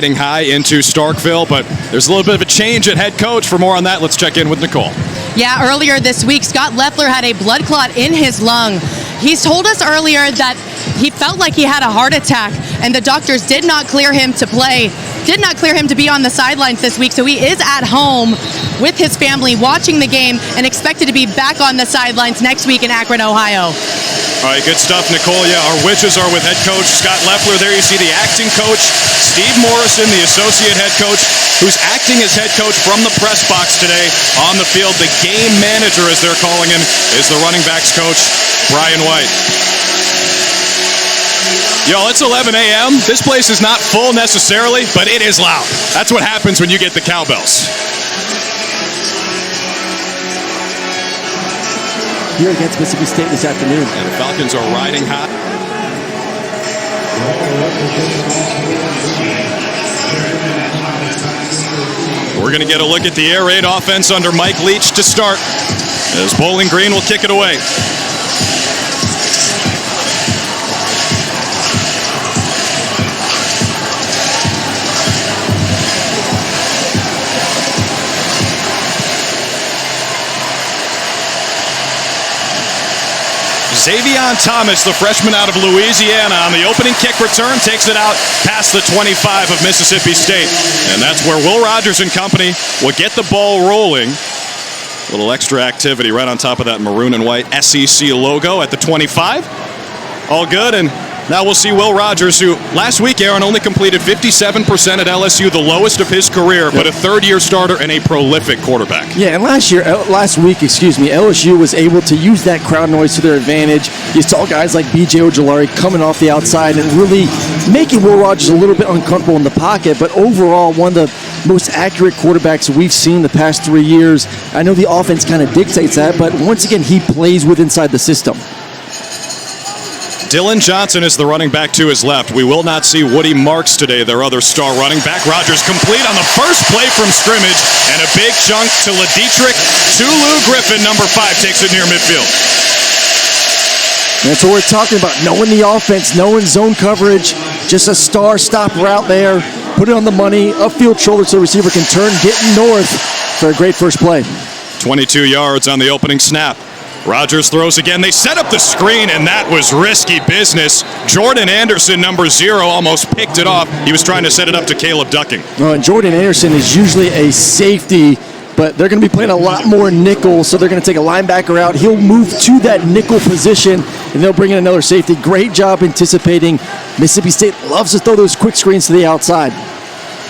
High into Starkville, but there's a little bit of a change at head coach. For more on that, let's check in with Nicole. Yeah, earlier this week, Scott Loeffler had a blood clot in his lung. He's told us earlier that he felt like he had a heart attack, and the doctors did not clear him to play, did not clear him to be on the sidelines this week, so he is at home with his family watching the game and expected to be back on the sidelines next week in Akron, Ohio. All right, good stuff, Nicole. Yeah, our wishes are with head coach Scott Loeffler. There you see the acting coach, Steve Morrison, the associate head coach, who's acting as head coach from the press box today on the field. The game manager, as they're calling him, is the running backs coach, Brian White. Yo, it's 11 a.m. This place is not full necessarily, but it is loud. That's what happens when you get the cowbells. Here against Mississippi State this afternoon. And the Falcons are riding hot. We're going to get a look at the air raid offense under Mike Leach to start, as Bowling Green will kick it away. Xavion Thomas, the freshman out of Louisiana, on the opening kick return, takes it out past the 25 of Mississippi State. And that's where Will Rogers and company will get the ball rolling. A little extra activity right on top of that maroon and white SEC logo at the 25. All good, and now we'll see Will Rogers, who last week, Aaron, only completed 57% at LSU, the lowest of his career, but a third-year starter and a prolific quarterback. Yeah, and last week, LSU was able to use that crowd noise to their advantage. You saw guys like B.J. Ojulari coming off the outside and really making Will Rogers a little bit uncomfortable in the pocket, but overall, one of the most accurate quarterbacks we've seen the past 3 years. I know the offense kind of dictates that, but once again, he plays with inside the system. Dylan Johnson is the running back to his left. We will not see Woody Marks today, their other star running back. Rogers complete on the first play from scrimmage, and a big chunk to LaDietrich. Tulu Griffin, number 5, takes it near midfield. That's what we're talking about, knowing the offense, knowing zone coverage, just a star stop route there, put it on the money, upfield shoulder so the receiver can turn, get north for a great first play. 22 yards on the opening snap. Rogers throws again. They set up the screen, and that was risky business. Jordan Anderson, number 0, almost picked it off. He was trying to set it up to Caleb Ducking. And Jordan Anderson is usually a safety, but they're going to be playing a lot more nickel, so they're going to take a linebacker out. He'll move to that nickel position, and they'll bring in another safety. Great job anticipating. Mississippi State loves to throw those quick screens to the outside.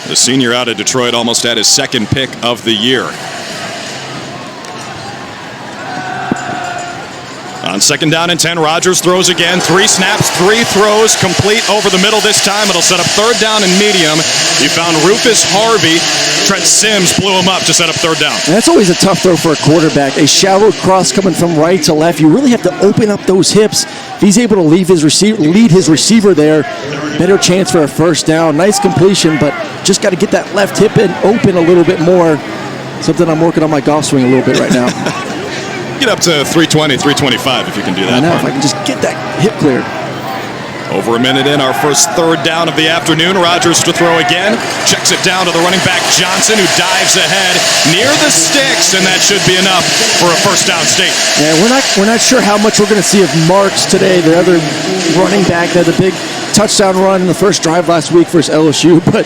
The senior out of Detroit almost had his second pick of the year. On second down and 10, Rogers throws again. 3 snaps, 3 throws, complete over the middle this time. It'll set up third down and medium. You found Rufus Harvey. Trent Sims blew him up to set up third down. And that's always a tough throw for a quarterback. A shallow cross coming from right to left. You really have to open up those hips. If he's able to lead his receiver there, better chance for a first down. Nice completion, but just got to get that left hip in open a little bit more. Something I'm working on my golf swing a little bit right now. Get up to 320, 325 if you can do that. I know, if I can just get that hip cleared. Over a minute in, our first third down of the afternoon. Rogers to throw again. Checks it down to the running back Johnson, who dives ahead near the sticks, and that should be enough for a first down State. Yeah, we're not sure how much we're going to see of Marks today, the other running back that had the big touchdown run in the first drive last week versus LSU, but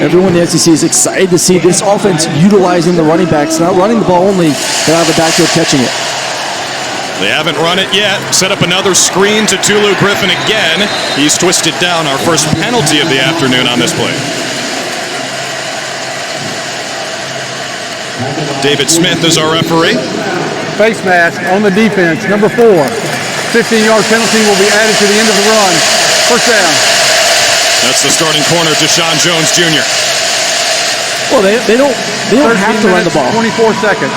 everyone in the SEC is excited to see this offense utilizing the running backs, not running the ball only, but out of the backfield catching it. They haven't run it yet. Set up another screen to Tulu Griffin again. He's twisted down, our first penalty of the afternoon on this play. David Smith is our referee. Face mask on the defense, number 4. 15-yard penalty will be added to the end of the run. First down. That's the starting corner, Deshaun Jones Jr. Well, they don't have to run the ball. 24 seconds.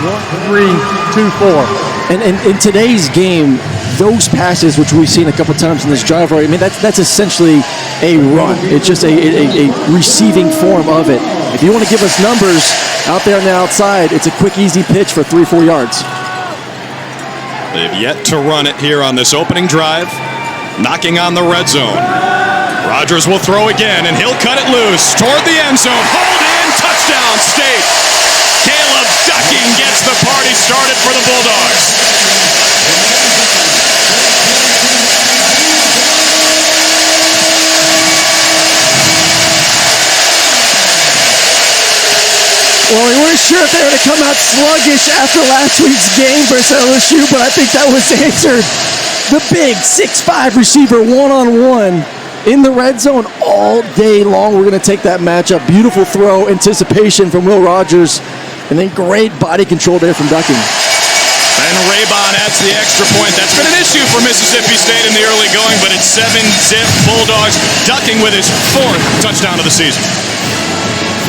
1, 3, 2, 4. And in today's game, those passes, which we've seen a couple times in this drive, I mean, that's essentially a run. It's just a receiving form of it. If you want to give us numbers out there on the outside, it's a quick, easy pitch for 3-4 yards. They've yet to run it here on this opening drive. Knocking on the red zone. Rogers will throw again, and he'll cut it loose toward the end zone. Hold in, touchdown, State. Caleb Ducking gets the party started for the Bulldogs. Well, we weren't sure if they were going to come out sluggish after last week's game versus LSU, but I think that was answered. The big 6'5" receiver one-on-one in the red zone all day long. We're going to take that matchup. Beautiful throw, anticipation from Will Rogers, and then great body control there from Ducking. And Raybon adds the extra point. That's been an issue for Mississippi State in the early going, but it's 7-zip Bulldogs. Ducking with his 4th touchdown of the season.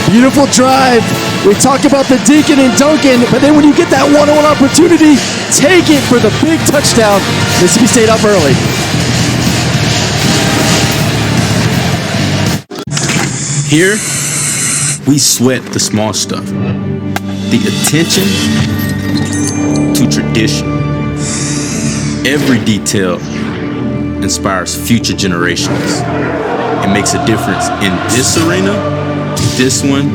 Beautiful drive. We talk about the Deacon and Duncan, but then when you get that one-on-one opportunity, take it for the big touchdown. Mississippi State up early. Here, we sweat the small stuff. The attention to tradition. Every detail inspires future generations. It makes a difference in this arena, this one,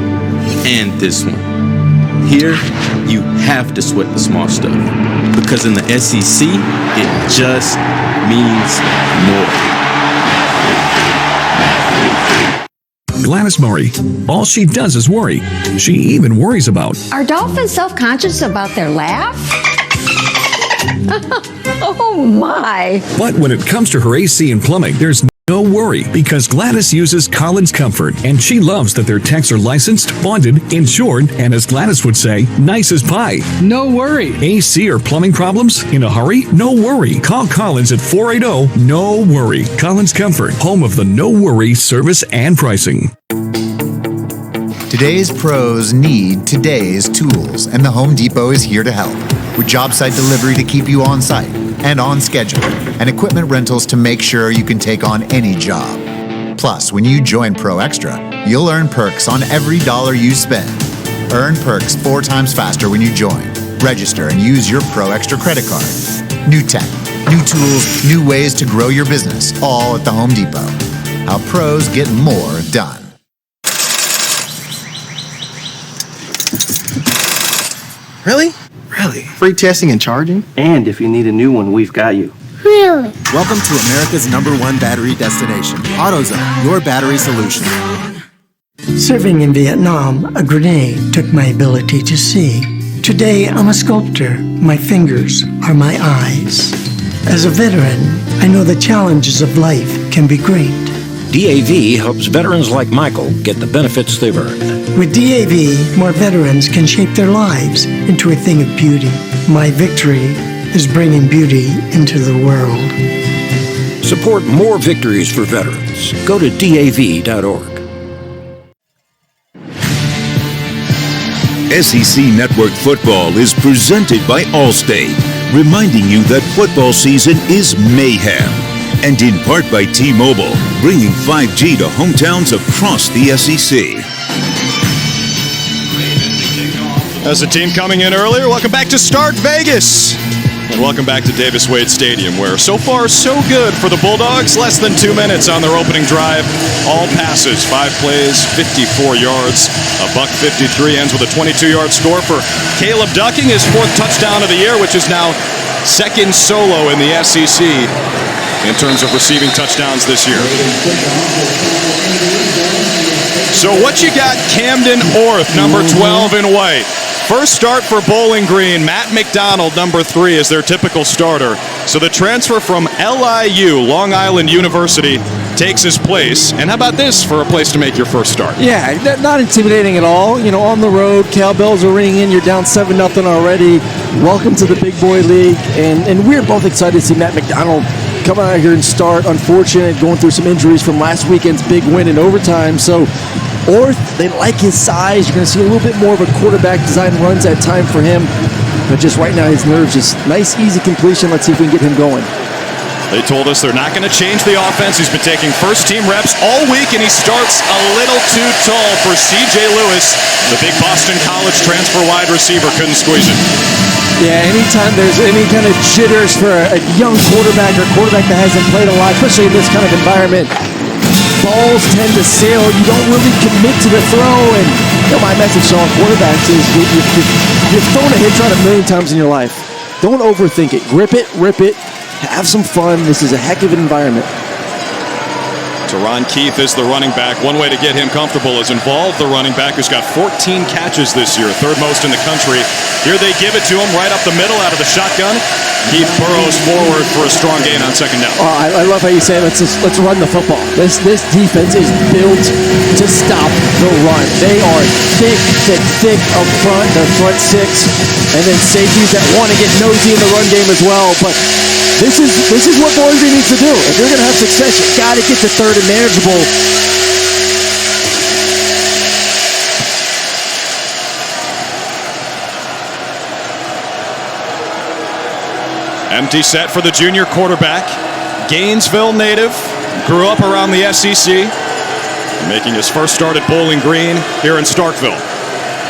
and this one. Here, you have to sweat the small stuff, because in the SEC, it just means more. Gladys Murray, all she does is worry. She even worries about. Are dolphins self-conscious about their laugh? Oh my. But when it comes to her AC and plumbing, there's no worry, because Gladys uses Collins Comfort, and she loves that their techs are licensed, bonded, insured, and as Gladys would say, nice as pie. No worry. AC or plumbing problems? In a hurry? No worry. Call Collins at 480-NO-WORRY. Collins Comfort, home of the no worry service and pricing. Today's pros need today's tools, and the Home Depot is here to help. With job site delivery to keep you on site and on schedule, and equipment rentals to make sure you can take on any job. Plus, when you join Pro Extra, you'll earn perks on every dollar you spend. Earn perks 4 times faster when you join. Register and use your Pro Extra credit card. New tech, new tools, new ways to grow your business, all at the Home Depot. How pros get more done. Really? Really? Free testing and charging? And if you need a new one, we've got you. Really? Welcome to America's #1 battery destination, AutoZone, your battery solution. Serving in Vietnam, a grenade took my ability to see. Today, I'm a sculptor. My fingers are my eyes. As a veteran, I know the challenges of life can be great. DAV helps veterans like Michael get the benefits they've earned. With DAV, more veterans can shape their lives into a thing of beauty. My victory is bringing beauty into the world. Support more victories for veterans. Go to DAV.org. SEC Network Football is presented by Allstate, reminding you that football season is mayhem. And in part by T-Mobile, bringing 5G to hometowns across the SEC. As the team coming in earlier, welcome back to Start Vegas. And welcome back to Davis Wade Stadium, where so far so good for the Bulldogs. Less than 2 minutes on their opening drive. All passes, 5 plays, 54 yards. A $153 ends with a 22-yard score for Caleb Ducking, his 4th touchdown of the year, which is now 2nd solo in the SEC in terms of receiving touchdowns this year. So what you got, Camden Orth, number 12 in white. First start for Bowling Green. Matt McDonald, number 3, is their typical starter. So the transfer from LIU, Long Island University, takes his place. And how about this for a place to make your first start? Yeah, not intimidating at all. You know, on the road, cowbells are ringing in. You're down 7-0 already. Welcome to the Big Boy League. And we're both excited to see Matt McDonald come out here and start. Unfortunate, going through some injuries from last weekend's big win in overtime. So Orth, they like his size. You're going to see a little bit more of a quarterback design runs at time for him. But just right now, his nerves, just nice, easy completion. Let's see if we can get him going. They told us they're not going to change the offense. He's been taking first-team reps all week, and he starts a little too tall for C.J. Lewis. The big Boston College transfer wide receiver couldn't squeeze it. Yeah, anytime there's any kind of jitters for a young quarterback or quarterback that hasn't played a lot, especially in this kind of environment, balls tend to sail. You don't really commit to the throw. And my message to all quarterbacks is you've thrown a hitch rod a million times in your life. Don't overthink it. Grip it, rip it, have some fun. This is a heck of an environment. Teron Keith is the running back. One way to get him comfortable is involve the running back who's got 14 catches this year, third most in the country. Here they give it to him right up the middle out of the shotgun. Keith burrows forward for a strong gain on second down. I love how you say let's run the football. This defense is built to stop the run. They are thick up front. Their front six, and then safeties that want to get nosy in the run game as well. But this is what Boise needs to do. If you're going to have success, you got to get to third and manageable. Empty set for the junior quarterback. Gainesville native, grew up around the SEC, making his first start at Bowling Green here in Starkville.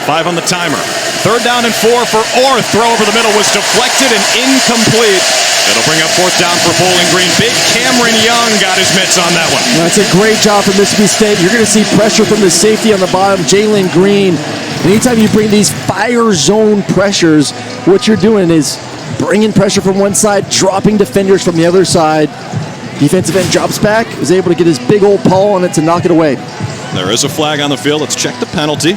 5 on the timer. Third down and 4 for Orr. Throw over the middle was deflected and incomplete. It'll bring up fourth down for Bowling Green. Big Cameron Young got his mitts on that one. That's a great job from Mississippi State. You're going to see pressure from the safety on the bottom, Jalen Green. Anytime you bring these fire zone pressures, what you're doing is bringing pressure from one side, dropping defenders from the other side. Defensive end drops back, is able to get his big old paw on it to knock it away. There is a flag on the field. Let's check the penalty.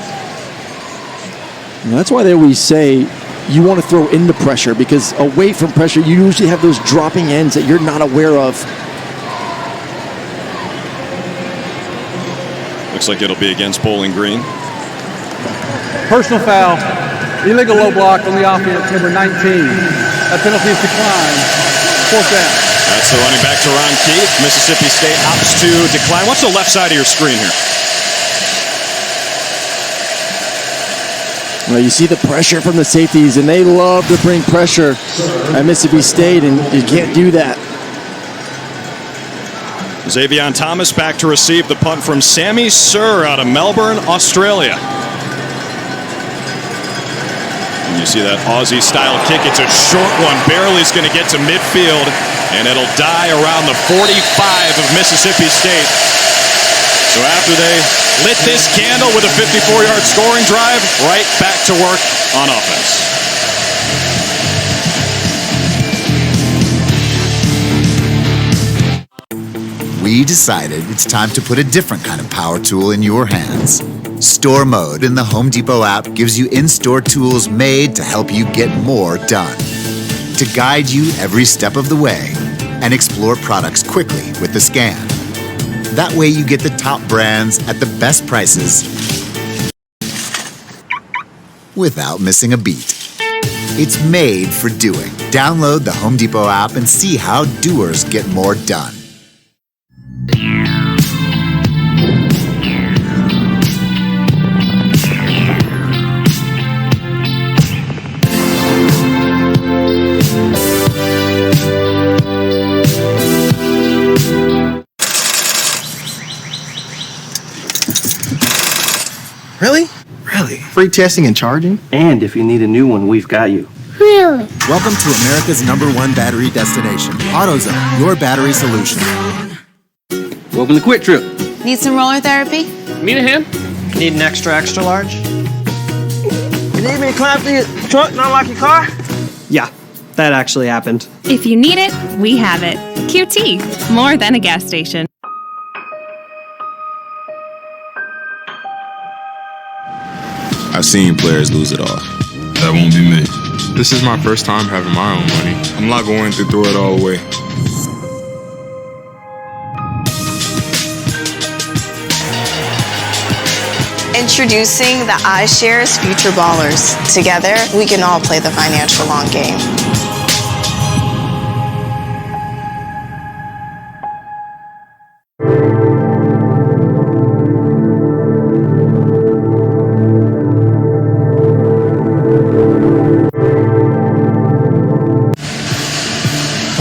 And that's why they always say you want to throw into pressure, because away from pressure, you usually have those dropping ends that you're not aware of. Looks like it'll be against Bowling Green. Personal foul. Illegal low block on the offense, number 19. That penalty is declined. Fourth down. That's the running back, Teron Keith. Mississippi State opts to decline. Watch the left side of your screen here. Well, you see the pressure from the safeties, and they love to bring pressure at Mississippi State, and you can't do that. Xavion Thomas back to receive the punt from Sammy Sir out of Melbourne, Australia. You see that Aussie-style kick. It's a short one. Barely is going to get to midfield, and it'll die around the 45 of Mississippi State. So after they lit this candle with a 54-yard scoring drive, right back to work on offense. We decided it's time to put a different kind of power tool in your hands. Store Mode in the Home Depot app gives you in-store tools made to help you get more done. To guide you every step of the way and explore products quickly with the scan. That way you get the top brands at the best prices without missing a beat. It's made for doing. Download the Home Depot app and see how doers get more done. Really? Free testing and charging? And if you need a new one, we've got you. Really? Welcome to America's #1 battery destination, AutoZone, your battery solution. Welcome to Quick Trip. Need some roller therapy? Need a hand? Need an extra large? You need me to climb through your trunk and unlock your car? Yeah, that actually happened. If you need it, we have it. QT, more than a gas station. I've seen players lose it all. That won't be me. This is my first time having my own money. I'm not going to throw it all away. Introducing the iShares Future Ballers. Together, we can all play the financial long game.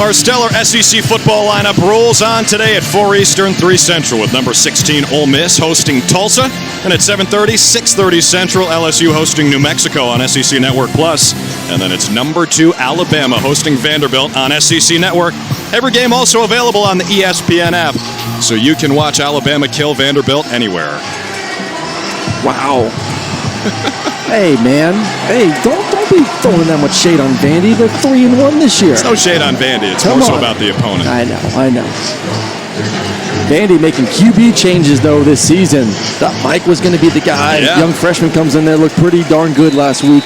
Our stellar SEC football lineup rolls on today at 4 Eastern, 3 Central with number 16 Ole Miss hosting Tulsa. And at 7:30, 6:30 Central, LSU hosting New Mexico on SEC Network Plus. And then it's number 2 Alabama hosting Vanderbilt on SEC Network. Every game also available on the ESPN app, so you can watch Alabama kill Vanderbilt anywhere. Wow. Hey, man. Hey, don't be throwing that much shade on Vandy. They're 3-1 this year. It's no shade on Vandy. It's more so about the opponent. I know. Vandy making QB changes, though, this season. Thought Mike was going to be the guy. Yeah. Young freshman comes in there, looked pretty darn good last week.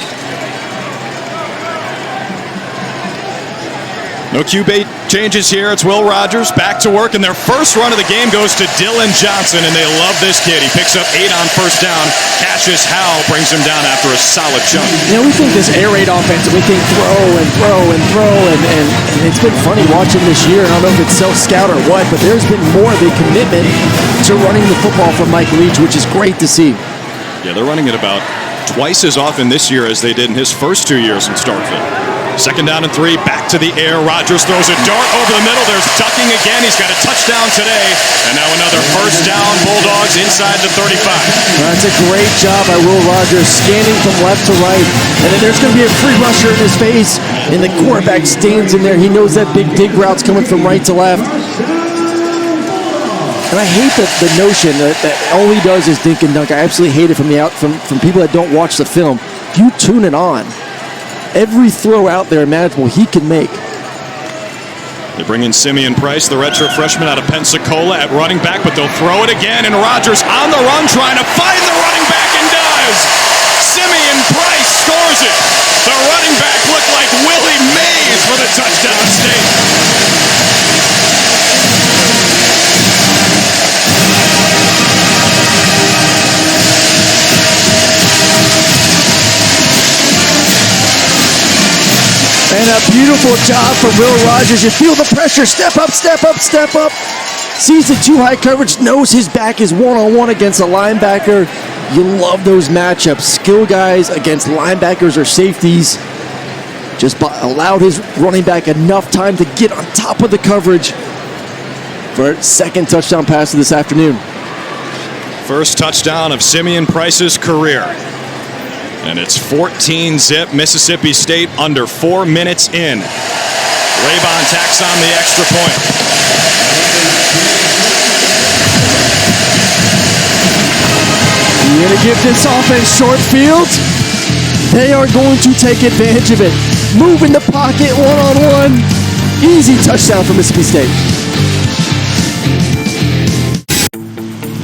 No QB changes here. It's Will Rogers back to work, and their first run of the game goes to Dylan Johnson, and they love this kid. He picks up 8 on first down. Cassius Howell brings him down after a solid jump. You know, we think this air raid offense, we think throw, and it's been funny watching this year. I don't know if it's self-scout or what, but there's been more of a commitment to running the football from Mike Leach, which is great to see. Yeah, they're running it about twice as often this year as they did in his first 2 years in Starkville. 2nd down and 3, back to the air. Rogers throws a dart over the middle. There's ducking again. He's got a touchdown today. And now another first down. Bulldogs inside the 35. That's a great job by Will Rogers, scanning from left to right. And then there's going to be a free rusher in his face, and the quarterback stands in there. He knows that big dig route's coming from right to left. And I hate the notion that all he does is dink and dunk. I absolutely hate it from people that don't watch the film. You tune it on. Every throw out there imaginable he can make. They bring in Simeon Price, the redshirt freshman out of Pensacola at running back, but they'll throw it again, and Rogers on the run trying to find the running back and does. Simeon Price scores it. The running back looked like Willie Mays for the touchdown state. And a beautiful job from Will Rogers. You feel the pressure. Step up, step up, step up. Sees the too high coverage, knows his back is one-on-one against a linebacker. You love those matchups. Skill guys against linebackers or safeties. Just allowed his running back enough time to get on top of the coverage for a second touchdown pass of this afternoon. First touchdown of Simeon Price's career. And it's 14-zip, Mississippi State under 4 minutes in. Raybon tacks on the extra point. You're going to give this offense short fields. They are going to take advantage of it. Move in the pocket, one-on-one. Easy touchdown for Mississippi State.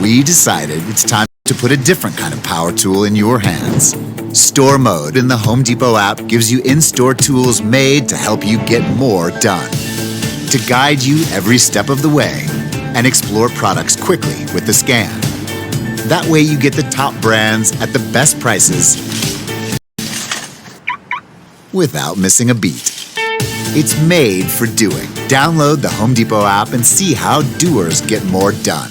We decided it's time to put a different kind of power tool in your hands. Store Mode in the Home Depot app gives you in-store tools made to help you get more done. To guide you every step of the way and explore products quickly with the scan. That way you get the top brands at the best prices without missing a beat. It's made for doing. Download the Home Depot app and see how doers get more done.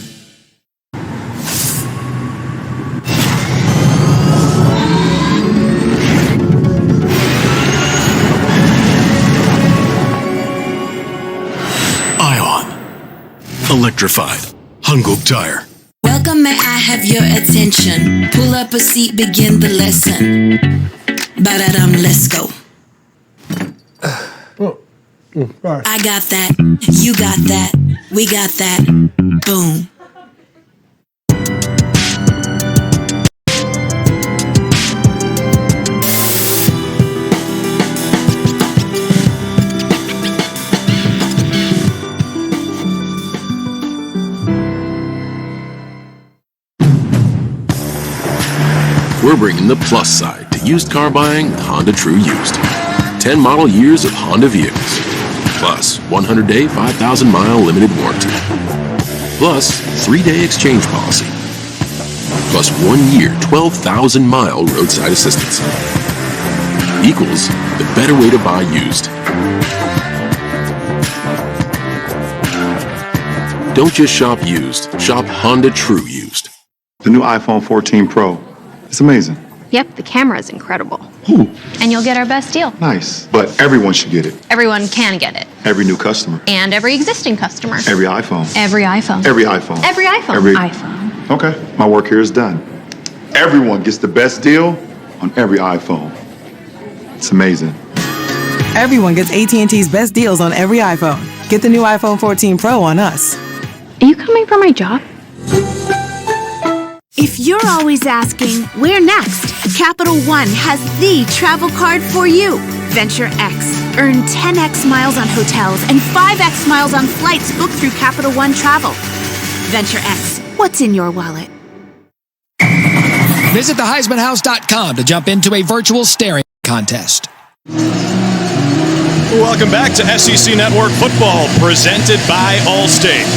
Electrified. Hungok Tire. Welcome, may I have your attention? Pull up a seat, begin the lesson. Ba-da-dum, let's go. I got that, you got that, we got that, boom. We're bringing the plus side to used car buying with Honda True Used. 10 model years of Honda vehicles. Plus 100-day, 5,000-mile limited warranty. Plus 3-day exchange policy. Plus 1 year, 12,000-mile roadside assistance. Equals the better way to buy used. Don't just shop used. Shop Honda True Used. The new iPhone 14 Pro. It's amazing. Yep, the camera is incredible. Who? And you'll get our best deal. Nice. But everyone should get it. Everyone can get it. Every new customer. And every existing customer. Every iPhone. Every iPhone. Every iPhone. Every iPhone. Every iPhone. Okay, my work here is done. Everyone gets the best deal on every iPhone. It's amazing. Everyone gets AT&T's best deals on every iPhone. Get the new iPhone 14 Pro on us. Are you coming for my job? If you're always asking, where next? Capital One has the travel card for you. Venture X. Earn 10x miles on hotels and 5x miles on flights booked through Capital One Travel. Venture X. What's in your wallet? Visit theheismanhouse.com to jump into a virtual staring contest. Welcome back to SEC Network Football, presented by Allstate.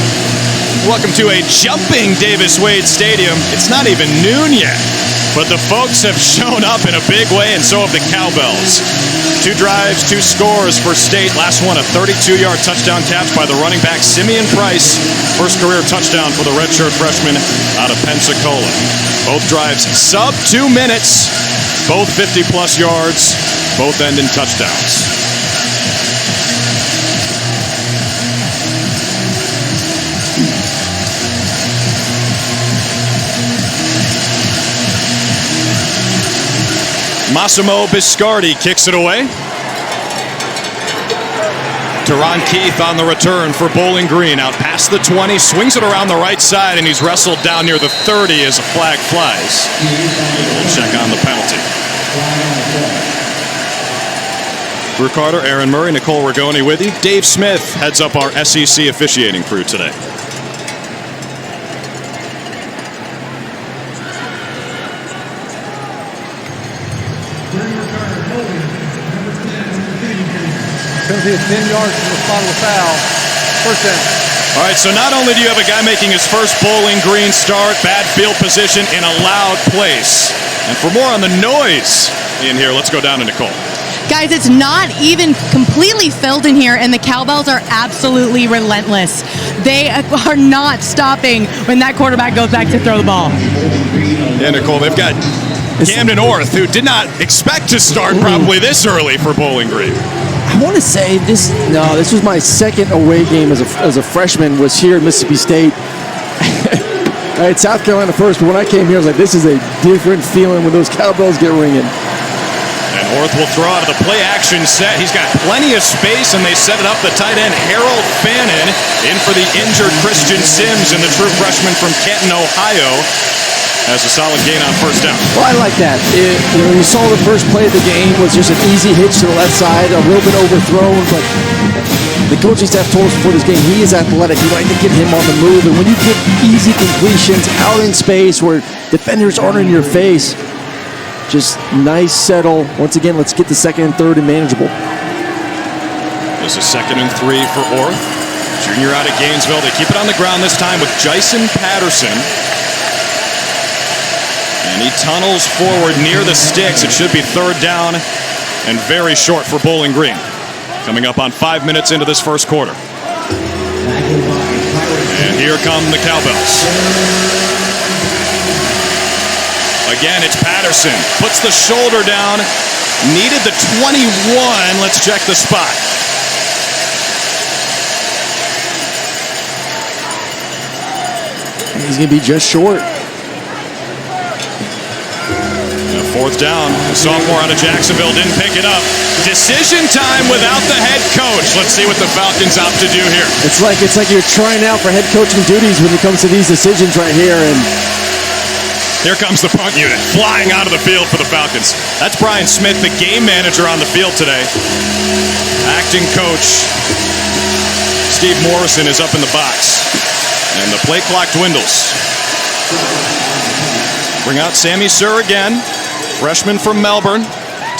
Welcome to a jumping Davis Wade Stadium. It's not even noon yet, but the folks have shown up in a big way, and so have the Cowbells. 2 drives, 2 scores for State. Last one, a 32-yard touchdown catch by the running back, Simeon Price. First career touchdown for the redshirt freshman out of Pensacola. Both drives sub 2 minutes, both 50-plus yards, both end in touchdowns. Massimo Biscardi kicks it away. Teron Keith on the return for Bowling Green. Out past the 20, swings it around the right side, and he's wrestled down near the 30 as a flag flies. We'll check on the penalty. Drew Carter, Aaron Murray, Nicole Rigoni with you. Dave Smith heads up our SEC officiating crew today. Penalty is 10 yards from the spot of the foul. First down. All right, so not only do you have a guy making his first Bowling Green start, bad field position in a loud place. And for more on the noise in here, let's go down to Nicole. Guys, it's not even completely filled in here, and the Cowbells are absolutely relentless. They are not stopping when that quarterback goes back to throw the ball. Yeah, Nicole, they've got Camden Orth, who did not expect to start probably this early for Bowling Green. I want to say this was my second away game as a freshman, was here at Mississippi State. I had South Carolina first, but when I came here, I was like, this is a different feeling when those Cowbells get ringing. And Orth will throw out of the play-action set. He's got plenty of space, and they set it up. The tight end, Harold Fannin, in for the injured Christian Sims, and the true freshman from Canton, Ohio, has a solid gain on first down. Well, I like that. You saw the first play of the game was just an easy hitch to the left side, a little bit overthrown, but the coaching staff told us before this game he is athletic. You like to get him on the move, and when you get easy completions out in space where defenders aren't in your face, just nice settle. Once again, let's get the second and third and manageable. This is 2nd and 3 for Orth. Junior out of Gainesville. They keep it on the ground this time with Jason Patterson. And he tunnels forward near the sticks. It should be 3rd down and very short for Bowling Green. Coming up on 5 minutes into this first quarter. And here come the Cowbells. Again, it's Patterson. Puts the shoulder down. Needed the 21. Let's check the spot. He's going to be just short. 4th down. The sophomore out of Jacksonville didn't pick it up. Decision time without the head coach. Let's see what the Falcons opt to do here. It's like you're trying out for head coaching duties when it comes to these decisions right here. And here comes the punt unit flying out of the field for the Falcons. That's Brian Smith, the game manager on the field today. Acting coach Steve Morrison is up in the box. And the play clock dwindles. Bring out Sammy Sir again. Freshman from Melbourne,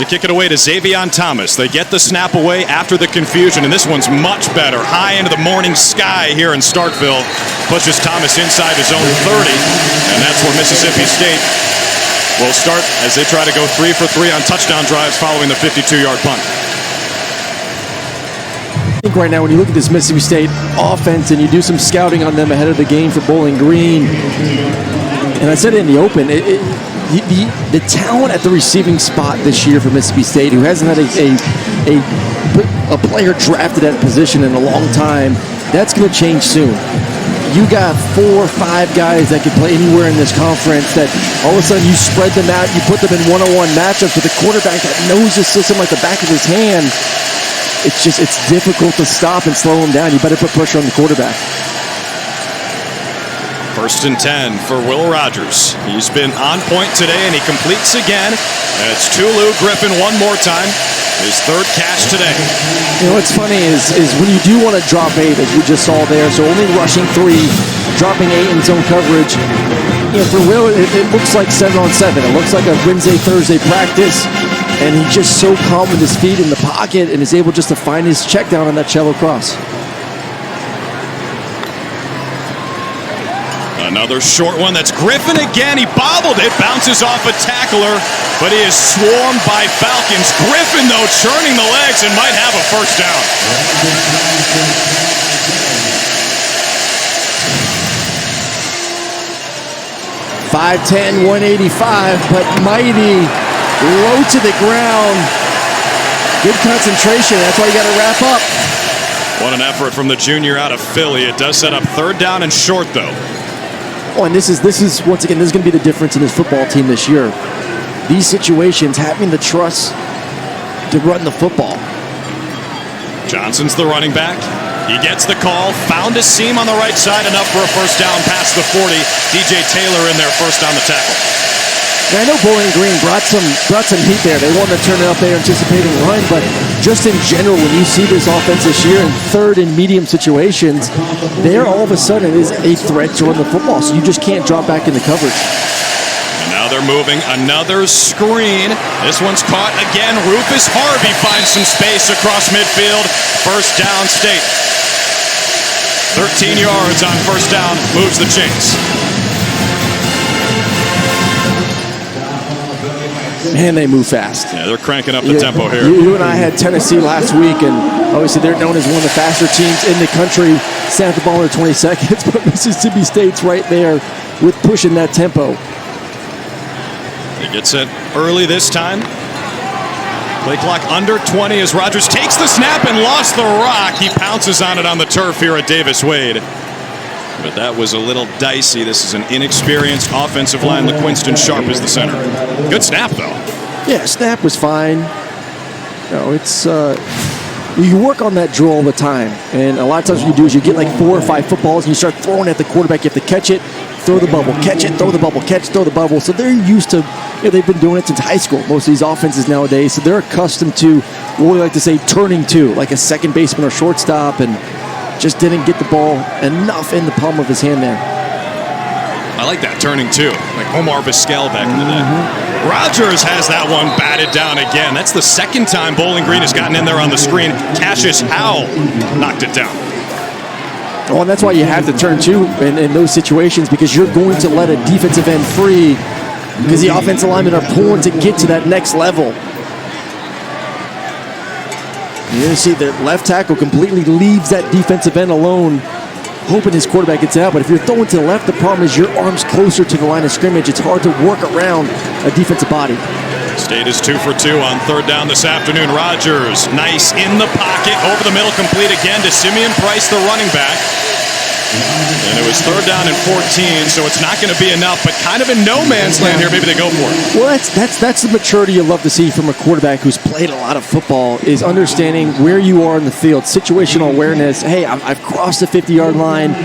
to kick it away to Xavion Thomas. They get the snap away after the confusion, and this one's much better. High into the morning sky here in Starkville. Pushes Thomas inside his own 30, and that's where Mississippi State will start as they try to go 3 for 3 on touchdown drives following the 52-yard punt. I think right now when you look at this Mississippi State offense and you do some scouting on them ahead of the game for Bowling Green, and I said it in the open, the talent at the receiving spot this year for Mississippi State, who hasn't had a player drafted at a position in a long time, that's going to change soon. You got 4 or 5 guys that can play anywhere in this conference that all of a sudden you spread them out, you put them in one-on-one matchups with a quarterback that knows the system like the back of his hand. It's difficult to stop and slow him down. You better put pressure on the quarterback. 1st and 10 for Will Rogers. He's been on point today, and he completes again. It's Tulu Griffin one more time. His 3rd catch today. You know what's funny is when you do want to drop 8, as we just saw there, so only rushing 3, dropping 8 in zone coverage. You know, for Will, it looks like 7-on-7. It looks like a Wednesday, Thursday practice, and he's just so calm with his feet in the pocket and is able just to find his check down on that shallow cross. Another short one. That's Griffin again. He bobbled it. Bounces off a tackler, but he is swarmed by Falcons. Griffin, though, churning the legs and might have a first down. .510, 185, but mighty, low to the ground. Good concentration. That's why you got to wrap up. What an effort from the junior out of Philly. It does set up 3rd down and short, though. Oh, and this is once again, this is going to be the difference in this football team this year. These situations, having the trust to run the football. Johnson's the running back. He gets the call, found a seam on the right side, enough for a first down past the 40. DJ Taylor in there, first on the tackle. Now, I know Bowling Green brought some heat there. They wanted to turn it up there, anticipating run, but just in general, when you see this offense this year in 3rd and medium situations, there all of a sudden is a threat to run the football, so you just can't drop back in the coverage. And now they're moving another screen. This one's caught again. Rufus Harvey finds some space across midfield. First down, State. 13 yards on first down, moves the chains. Man, they move fast. Yeah, they're cranking up the tempo here. You and I had Tennessee last week, and obviously they're known as one of the faster teams in the country. Snap the ball in 20 seconds, but Mississippi State's right there with pushing that tempo. He gets it early this time. Play clock under 20 as Rogers takes the snap and lost the rock. He pounces on it on the turf here at Davis Wade. But that was a little dicey. This is an inexperienced offensive line. LaQuinston Sharp is the center. Good snap, though. Yeah, snap was fine. No, it's you work on that drill all the time, and a lot of times what you do is you get like 4 or 5 footballs and you start throwing at the quarterback. You have to catch it, throw the bubble, catch it, throw the bubble, catch, throw the bubble. So they're used to, they've been doing it since high school, most of these offenses nowadays. So they're accustomed to what we like to say turning to, like a second baseman or shortstop, and just didn't get the ball enough in the palm of his hand there. I like that turning too, like Omar Vizquel back in the day. Rogers has that one batted down again. That's the 2nd time Bowling Green has gotten in there on the screen. Cassius Howell knocked it down. Oh, and that's why you have to turn too in those situations, because you're going to let a defensive end free because the offensive linemen are pulling to get to that next level. You're going to see the left tackle completely leaves that defensive end alone, hoping his quarterback gets out. But if you're throwing to the left, the problem is your arm's closer to the line of scrimmage. It's hard to work around a defensive body. State is 2 for 2 on 3rd down this afternoon. Rogers, nice in the pocket, over the middle, complete again to Simeon Price, the running back. And it was 3rd down and 14, so it's not going to be enough, but kind of in no man's land here. Maybe they go for it. Well, that's the maturity you love to see from a quarterback who's played a lot of football, is understanding where you are in the field, situational awareness. Hey, I've crossed the 50-yard line.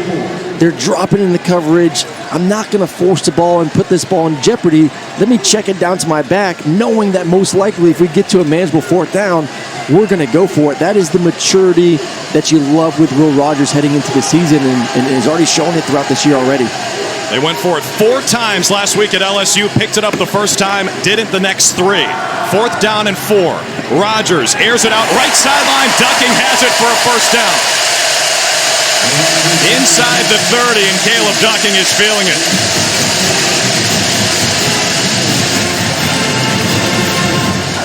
They're dropping in the coverage. I'm not going to force the ball and put this ball in jeopardy. Let me check it down to my back, knowing that most likely if we get to a manageable 4th down, we're going to go for it. That is the maturity that you love with Will Rogers heading into the season, and has already shown it throughout this year already. They went for it 4 times last week at LSU, picked it up the first time, didn't the next 3. 4th down and 4. Rogers airs it out, right sideline, Ducking has it for a first down. Inside the 30, and Caleb Ducking is feeling it.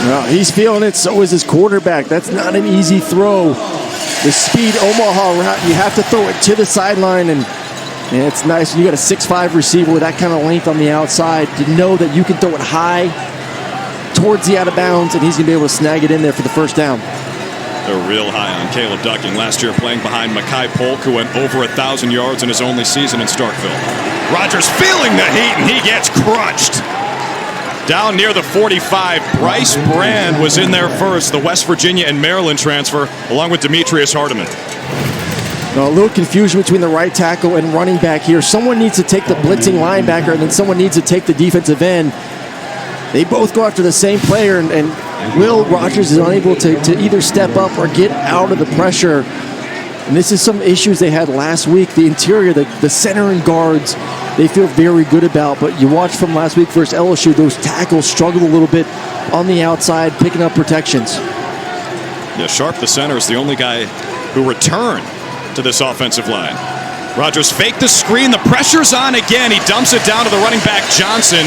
Well, he's feeling it, so is his quarterback. That's not an easy throw. The speed Omaha route, you have to throw it to the sideline, and And it's nice when you got a 6'5 receiver with that kind of length on the outside to know that you can throw it high towards the out of bounds, and he's going to be able to snag it in there for the first down. They're real high on Caleb Ducking. Last year playing behind Makai Polk, who went over 1,000 yards in his only season in Starkville. Rodgers feeling the heat, and he gets crunched. Down near the 45, Bryce Brand was in there first, the West Virginia and Maryland transfer, along with Demetrius Hardiman. A little confusion between the right tackle and running back here. Someone needs to take the blitzing linebacker, and then someone needs to take the defensive end. They both go after the same player, and Will Rogers is unable to either step up or get out of the pressure. And this is some issues they had last week. The interior, the center and guards, they feel very good about. But you watch from last week versus LSU, those tackles struggled a little bit on the outside, picking up protections. Yeah, Sharp, the center, is the only guy who returned to this offensive line. Rodgers faked the screen. The pressure's on again. He dumps it down to the running back, Johnson,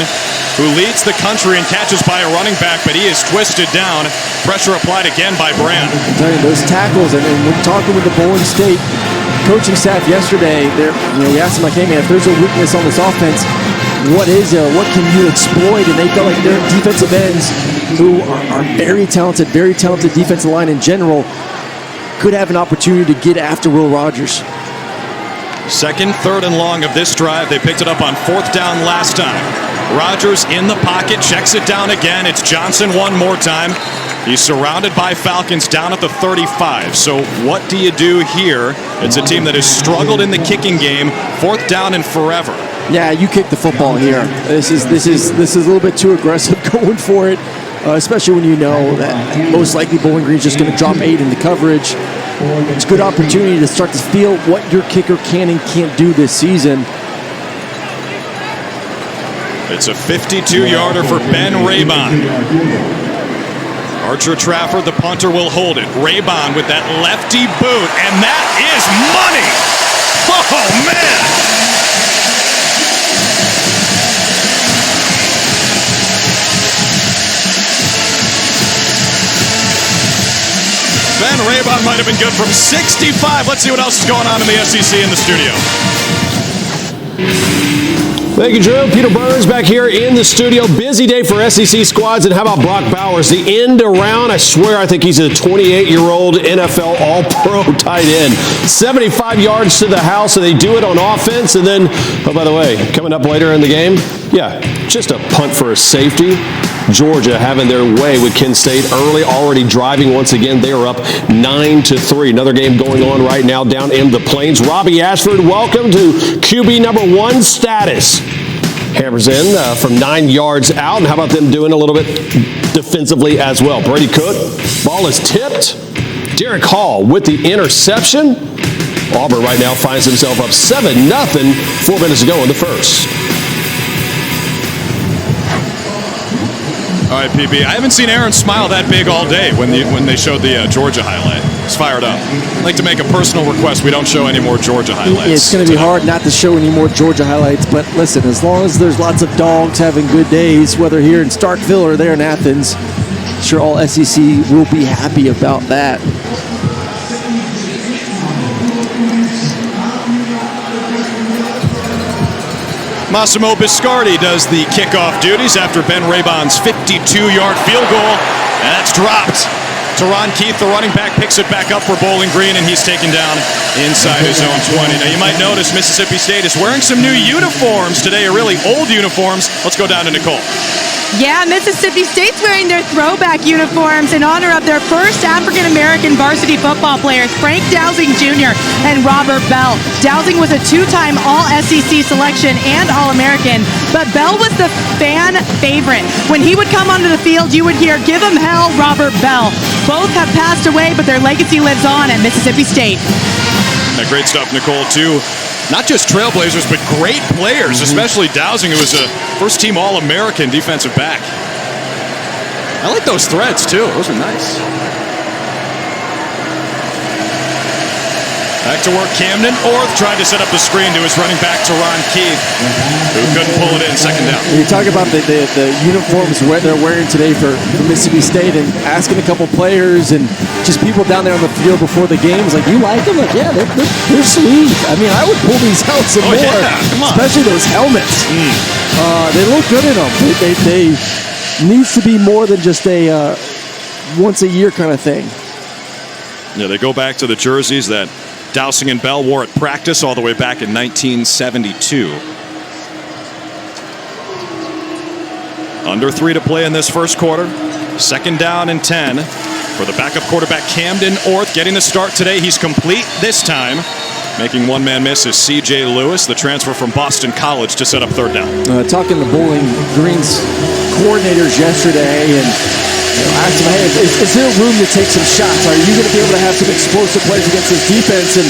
who leads the country and catches by a running back, but he is twisted down. Pressure applied again by Brand. I'm telling you, those tackles, and we're talking with the Bowling State coaching staff yesterday, we asked them, like, hey, man, if there's a weakness on this offense, what is it? What can you exploit? And they felt like their defensive ends, who are very talented defensive line in general, could have an opportunity to get after Will Rogers. Second, third, and long of this drive. They picked it up on fourth down last time. Rodgers in the pocket, checks it down again. It's Johnson one more time. He's surrounded by Falcons down at the 35. So what do you do here? It's a team that has struggled in the kicking game. Fourth down and forever. Yeah, you kick the football here. This is a little bit too aggressive going for it, especially when you know that most likely Bowling Green's just going to drop 8 in the coverage. It's a good opportunity to start to feel what your kicker can and can't do this season. It's a 52-yarder for Ben Raybon. Archer Trafford, the punter, will hold it. Raybon with that lefty boot, and that is money! Oh, man! Ben Raybon might have been good from 65. Let's see what else is going on in the SEC in the studio. Thank you, Drew. Peter Burns back here in the studio. Busy day for SEC squads. And how about Brock Bowers? The end around, I swear, I think he's a 28-year-old NFL All-Pro tight end. 75 yards to the house, and they do it on offense. And then, oh, by the way, coming up later in the game, yeah, just a punt for a safety. Georgia having their way with Kent State early, already driving once again. They are up 9-3. Another game going on right now down in the Plains. Robbie Ashford, welcome to QB number 1 status. Hammers in from 9 yards out. And how about them doing a little bit defensively as well? Brady Cook, ball is tipped. Derek Hall with the interception. Auburn right now finds himself up 7-0. 4 minutes to go in the first. All right, PB. I haven't seen Aaron smile that big all day when they showed the Georgia highlight. He's fired up. I'd like to make a personal request. We don't show any more Georgia highlights. It's going to be hard not to show any more Georgia highlights, but listen, as long as there's lots of dogs having good days, whether here in Starkville or there in Athens, I'm sure all SEC will be happy about that. Massimo Biscardi does the kickoff duties after Ben Raybon's 52-yard field goal. And that's dropped. Teron Keith, the running back, picks it back up for Bowling Green, and he's taken down inside his own 20. Now, you might notice Mississippi State is wearing some new uniforms today, or really old uniforms. Let's go down to Nicole. Yeah, Mississippi State's wearing their throwback uniforms in honor of their first African-American varsity football players, Frank Dowsing Jr. and Robert Bell. Dowsing was a 2-time All-SEC selection and All-American, but Bell was the fan favorite. When he would come onto the field, you would hear, "Give him hell, Robert Bell." Both have passed away, but their legacy lives on at Mississippi State. Great stuff, Nicole, too. Not just trailblazers, but great players, especially Dowsing, who was a first-team All-American defensive back. I like those threads, too. Those are nice. Back to work, Camden Orth tried to set up the screen to his running back, Teron Keith, who couldn't pull it in, second down. You talk about the uniforms they're wearing today for Mississippi State, and asking a couple players and just people down there on the field before the game, like, you like them? Like, yeah, they're sweet. I mean, I would pull these out some more, yeah, come on. especially those helmets. They look good in them. They needs to be more than just a once a year kind of thing. Yeah, they go back to the jerseys that Dowsing and Bell wore at practice all the way back in 1972. Under 3 to play in this first quarter. Second down and 10 for the backup quarterback Camden Orth getting the start today. He's complete this time. Making one man miss is C.J. Lewis, the transfer from Boston College, to set up third down. Talking to Bowling Green's coordinators yesterday, and asked him, hey, is there room to take some shots? Are you going to be able to have some explosive plays against this defense? And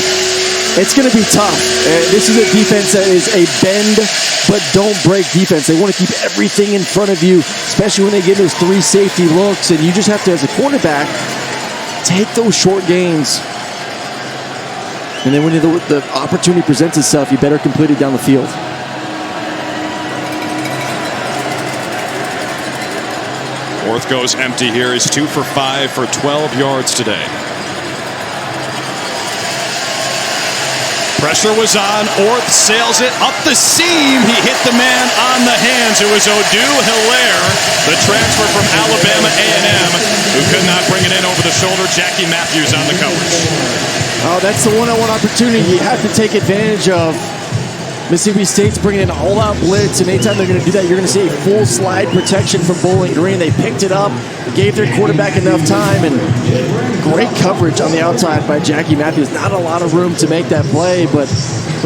it's going to be tough. This is a defense that is a bend but don't break defense. They want to keep everything in front of you, especially when they get those 3 safety looks. And you just have to, as a quarterback, take those short gains. And then when the opportunity presents itself, you better complete it down the field. Orth goes empty here. He's 2 for 5 for 12 yards today. Pressure was on. Orth sails it up the seam. He hit the man on the hands. It was Odoo Hilaire, the transfer from Alabama A&M, who could not bring it in over the shoulder. Jackie Matthews on the coverage. Oh, that's the one-on-one opportunity you have to take advantage of. Mississippi State's bringing in a all-out blitz, and anytime they're going to do that, you're going to see a full slide protection from Bowling Green. They picked it up, gave their quarterback enough time, and great coverage on the outside by Jackie Matthews. Not a lot of room to make that play, but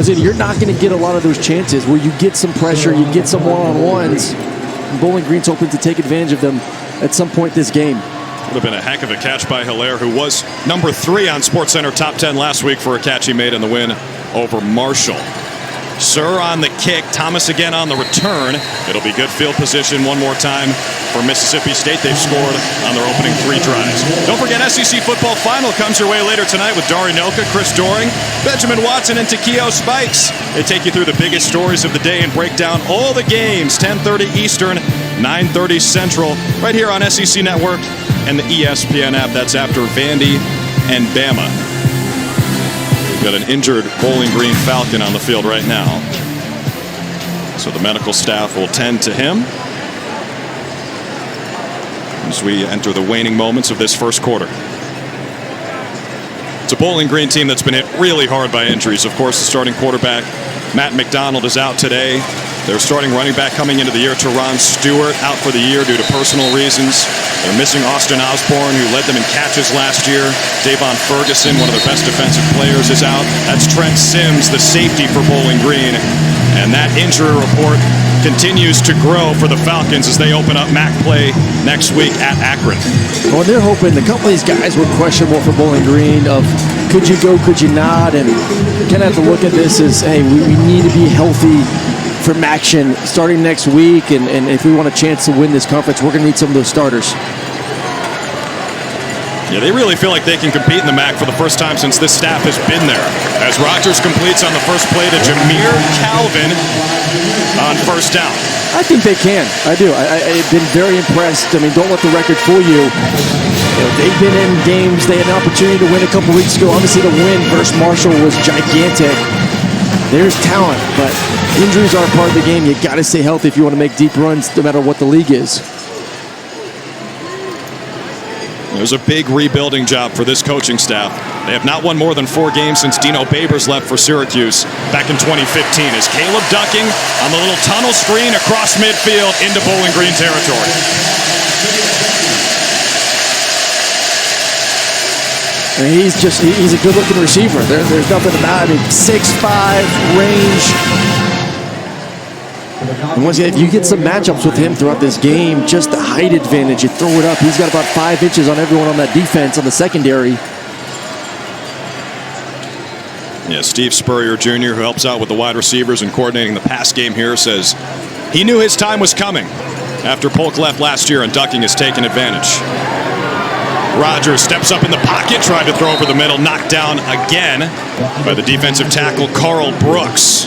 you're not going to get a lot of those chances where you get some pressure, you get some one-on-ones. And Bowling Green's hoping to take advantage of them at some point this game. Would have been a heck of a catch by Hilaire, who was number 3 on SportsCenter Top 10 last week for a catch he made in the win over Marshall. Sir on the kick, Thomas again on the return. It'll be good field position one more time for Mississippi State. They've scored on their opening 3 drives. Don't forget, SEC Football Final comes your way later tonight with Dari Noka, Chris Doring, Benjamin Watson, and Takeo Spikes. They take you through the biggest stories of the day and break down all the games, 10:30 Eastern, 9:30 Central, right here on SEC Network and the ESPN app. That's after Vandy and Bama. We've got an injured Bowling Green Falcon on the field right now. So the medical staff will tend to him as we enter the waning moments of this first quarter. It's a Bowling Green team that's been hit really hard by injuries. Of course, the starting quarterback, Matt McDonald, is out today. Their starting running back coming into the year, Teron Stewart, out for the year due to personal reasons. They're missing Austin Osborne, who led them in catches last year. Davon Ferguson, one of their best defensive players, is out. That's Trent Sims, the safety for Bowling Green. And that injury report continues to grow for the Falcons as they open up MAC play next week at Akron. Well, they're hoping a couple of these guys were questionable for Bowling Green of could you go, could you not? And you kind of have to look at this as, hey, we need to be healthy from action starting next week, and if we want a chance to win this conference, we're going to need some of those starters. Yeah, they really feel like they can compete in the MAC for the first time since this staff has been there. As Rogers completes on the first play to Jameer Calvin on first down. I think they can. I do. I've been very impressed. I mean, don't let the record fool you. They've been in games. They had an opportunity to win a couple weeks ago. Obviously, the win versus Marshall was gigantic. There's talent, but injuries are a part of the game. You got to stay healthy if you want to make deep runs, no matter what the league is. There's a big rebuilding job for this coaching staff. They have not won more than 4 games since Dino Babers left for Syracuse back in 2015. As Caleb ducking on the little tunnel screen across midfield into Bowling Green territory. And he's a good-looking receiver. There's nothing about him. 6'5", range. And once again, if you get some matchups with him throughout this game, just the height advantage, you throw it up. He's got about 5 inches on everyone on that defense on the secondary. Yeah, Steve Spurrier Jr., who helps out with the wide receivers and coordinating the pass game here, says he knew his time was coming after Polk left last year and ducking has taken advantage. Rodgers steps up in the pocket, tried to throw over the middle, knocked down again by the defensive tackle, Carl Brooks.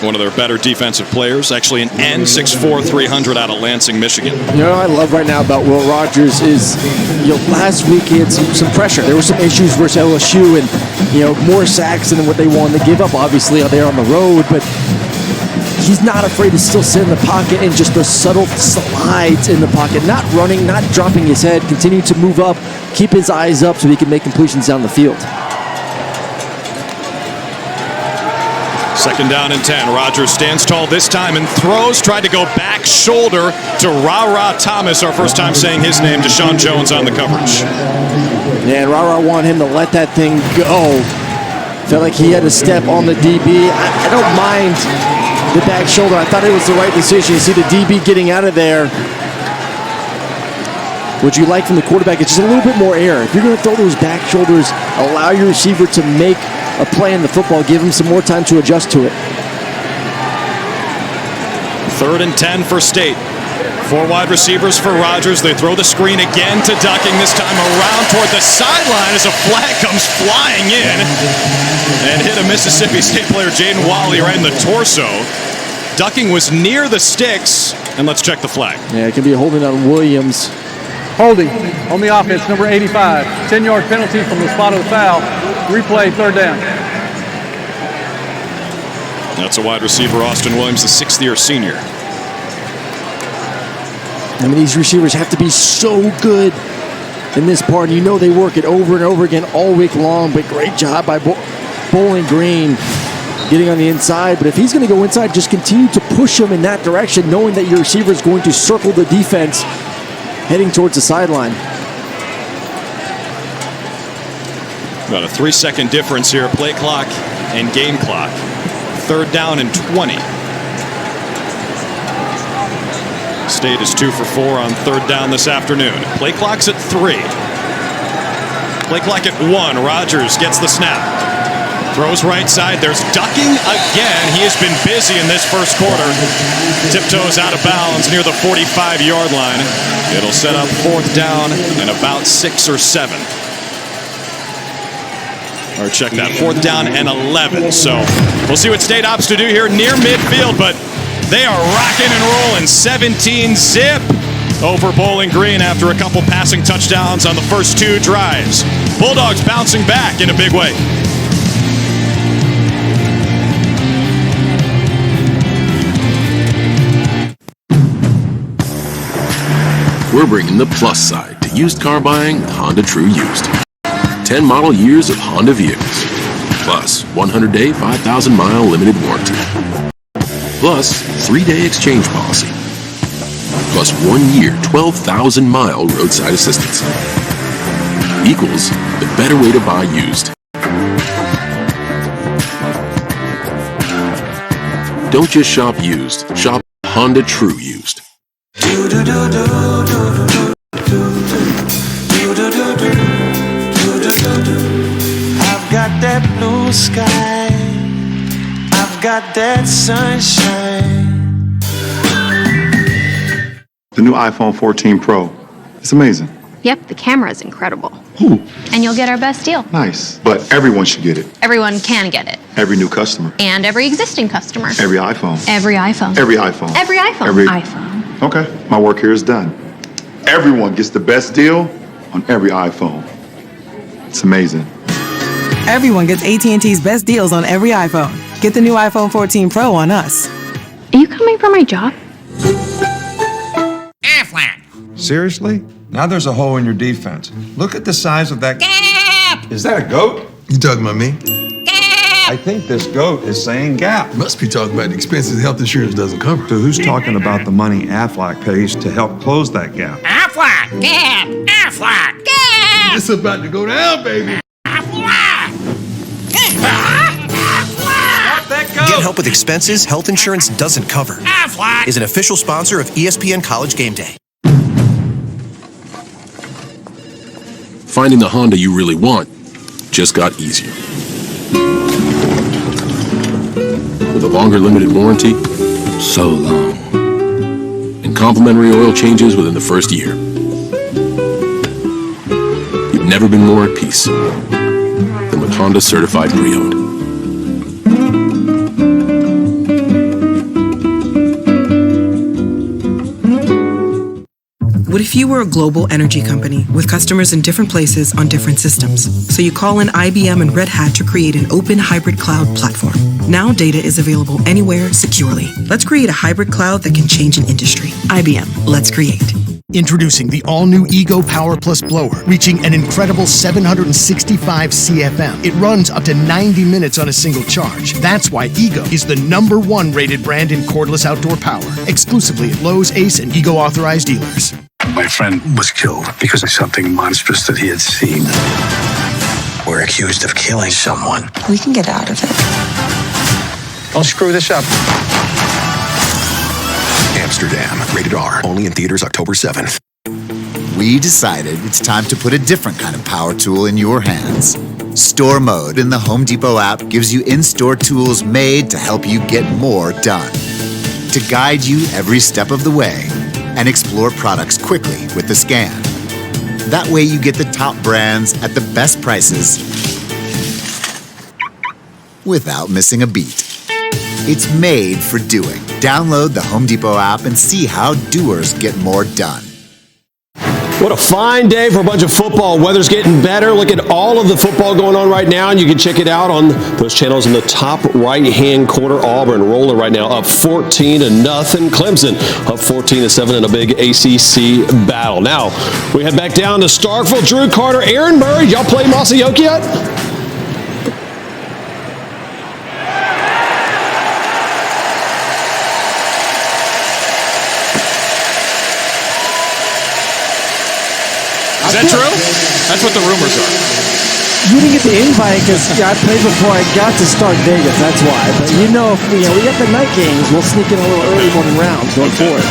One of their better defensive players, actually an end, 6'4", 300 out of Lansing, Michigan. You know what I love right now about Will Rogers is, last week he had some pressure. There were some issues versus LSU and, more sacks than what they wanted to give up, obviously, out there on the road, but he's not afraid to still sit in the pocket and just the subtle slides in the pocket, not running, not dropping his head, continue to move up, keep his eyes up so he can make completions down the field. 2nd down and 10. Rodgers stands tall this time and throws. Tried to go back shoulder to Ra Thomas. Our first time saying his name. Deshaun Jones on the coverage. Yeah, and Ra wanted him to let that thing go. Felt like he had to step on the DB. I don't mind the back shoulder. I thought it was the right decision. You see the DB getting out of there. What you like from the quarterback is just a little bit more air. If you're going to throw those back shoulders, allow your receiver to make a play in the football. Give him some more time to adjust to it. 3rd and 10 for State. 4 wide receivers for Rodgers. They throw the screen again to Ducking, this time around toward the sideline as a flag comes flying in and hit a Mississippi State player, Jaden Walley, right in the torso. Ducking was near the sticks, and let's check the flag. Yeah, it can be a holding on Williams. Holding on the offense, number 85. 10-yard penalty from the spot of the foul. Replay, 3rd down. That's a wide receiver, Austin Williams, the 6th-year senior. I mean, these receivers have to be so good in this part. You know they work it over and over again all week long, but great job by Bowling Green getting on the inside. But if he's going to go inside, just continue to push him in that direction, knowing that your receiver is going to circle the defense heading towards the sideline. About a 3-second difference here, play clock and game clock. 3rd down and 20. State is 2 for 4 on 3rd down this afternoon. Play clock's at 3. Play clock at 1. Rodgers gets the snap. Throws right side. There's Ducking again. He has been busy in this first quarter. Tiptoes out of bounds near the 45-yard line. It'll set up 4th down and about 6 or 7. Or check that, 4th down and 11. So we'll see what State opts to do here near midfield, but they are rocking and rolling. 17-zip over Bowling Green after a couple passing touchdowns on the first 2 drives. Bulldogs bouncing back in a big way. We're bringing the plus side to used car buying with Honda True Used. 10 model years of Honda vehicles. Plus 100-day, 5,000-mile limited warranty. Plus 3-day exchange policy. Plus 1 year, 12,000-mile roadside assistance. Equals the better way to buy used. Don't just shop used. Shop Honda True Used. I've got that blue sky. I've got that sunshine. The new iPhone 14 Pro. It's amazing. Yep, the camera is incredible. Ooh, And you'll get our best deal. nice. But everyone should get it. Everyone can get it. Every new customer. And every existing customer. Every iPhone. Every iPhone. Every iPhone. Every iPhone. Every- iPhone. Okay, my work here is done. Everyone gets the best deal on every iPhone. It's amazing. Everyone gets AT&T's best deals on every iPhone. Get the new iPhone 14 Pro on us. Are you coming for my job? Seriously? Now there's a hole in your defense. Look at the size of that. Gap! Is that a goat? You talking about me? Gap! I think this goat is saying gap. Must be talking about the expenses health insurance doesn't cover. So who's talking about the money Aflac pays to help close that gap? Aflac! Gap! Aflac! Gap! It's about to go down, baby. Get help with expenses health insurance doesn't cover. Aflac! Is an official sponsor of ESPN College Game Day. Finding the Honda you really want just got easier. With a longer limited warranty, so long. And complimentary oil changes within the first year. never been more at peace than with Honda Certified Pre-Owned. What if you were a global energy company with customers in different places on different systems? So you call in IBM and Red Hat to create an open hybrid cloud platform. Now data is available anywhere securely. Let's create a hybrid cloud that can change an industry. IBM, let's create. Introducing the all-new Ego Power Plus blower, reaching an incredible 765 CFM. It runs up to 90 minutes on a single charge. That's why Ego is the #1 rated brand in cordless outdoor power, exclusively at Lowe's, Ace, and Ego authorized dealers. My friend was killed because of something monstrous that he had seen. We're accused of killing someone. We can get out of it. Don't screw this up. Amsterdam, rated R, only in theaters October 7th. We decided it's time to put a different kind of power tool in your hands. Store Mode in the Home Depot app gives you in-store tools made to help you get more done. To guide you every step of the way and explore products quickly with the scan. That way you get the top brands at the best prices without missing a beat. It's made for doing. Download the Home Depot app and see how doers get more done. What a fine day for a bunch of football. Weather's getting better. Look at all of the football going on right now, and you can check it out on those channels in the top right-hand corner. Auburn rolling right now, up 14-0. Clemson up 14-7 in a big ACC battle. Now, we head back down to Starkville. Drew Carter, Aaron Murray. Y'all play Masayoki yet? Is that true? That's what the rumors are. You didn't get the invite because I played before I got to start Vegas. That's why. But we got the night games. We'll sneak in a little early morning rounds going forward.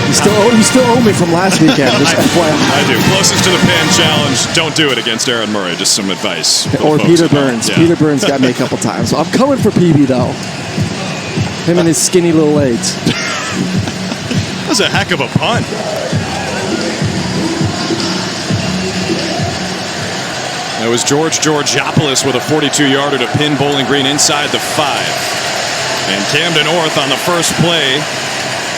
You still owe me from last weekend. Just FYI. I do. Closest to the pin challenge. Don't do it against Aaron Murray. Just some advice. Or Peter Burns. Yeah. Peter Burns got me a couple times. So I'm coming for PB though. Him and his skinny little legs. That was a heck of a punt. It was George Georgopoulos with a 42-yarder to pin Bowling Green inside the 5. And Camden Orth on the first play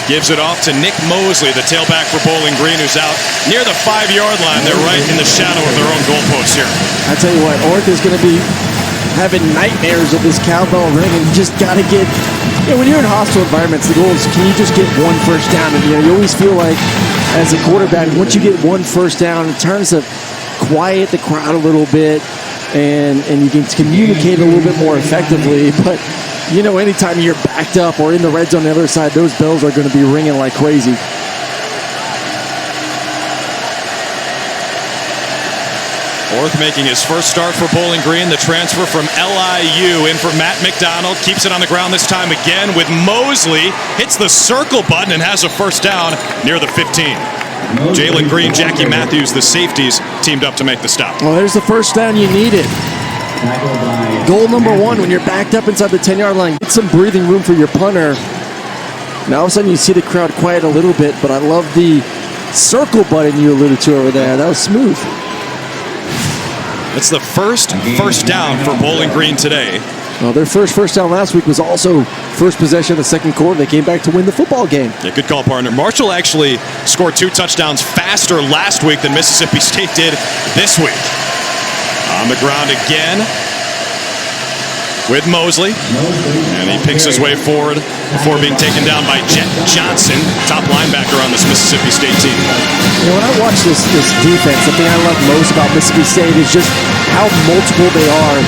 gives it off to Nick Mosley, the tailback for Bowling Green, who's out near the 5-yard line. They're right in the shadow of their own goalpost here. I tell you what, Orth is going to be having nightmares of this cowbell ring, and you just got to get. When you're in hostile environments, the goal is can you just get one first down? And you always feel like as a quarterback, once you get one first down, it turns to quiet the crowd a little bit, and you can communicate a little bit more effectively. But anytime you're backed up or in the red zone on the other side, those bells are going to be ringing like crazy. Orth making his first start for Bowling Green, the transfer from LIU in for Matt McDonald. Keeps it on the ground this time again with Mosley. Hits the circle button and has a first down near the 15. Jalen Green, Jackie Matthews, the safeties teamed up to make the stop. Well, there's the first down you needed. Goal number 1 when you're backed up inside the 10-yard line. Get some breathing room for your punter. Now all of a sudden you see the crowd quiet a little bit, but I love the circle button you alluded to over there. That was smooth. It's the first down for Bowling Green today. Well, their first down last week was also first possession of the second quarter. They came back to win the football game. Yeah, good call, partner. Marshall actually scored 2 touchdowns faster last week than Mississippi State did this week. On the ground again with Mosley. And he picks his way forward before being taken down by Jet Johnson, top linebacker on this Mississippi State team. When I watch this defense, the thing I love most about Mississippi State is just how multiple they are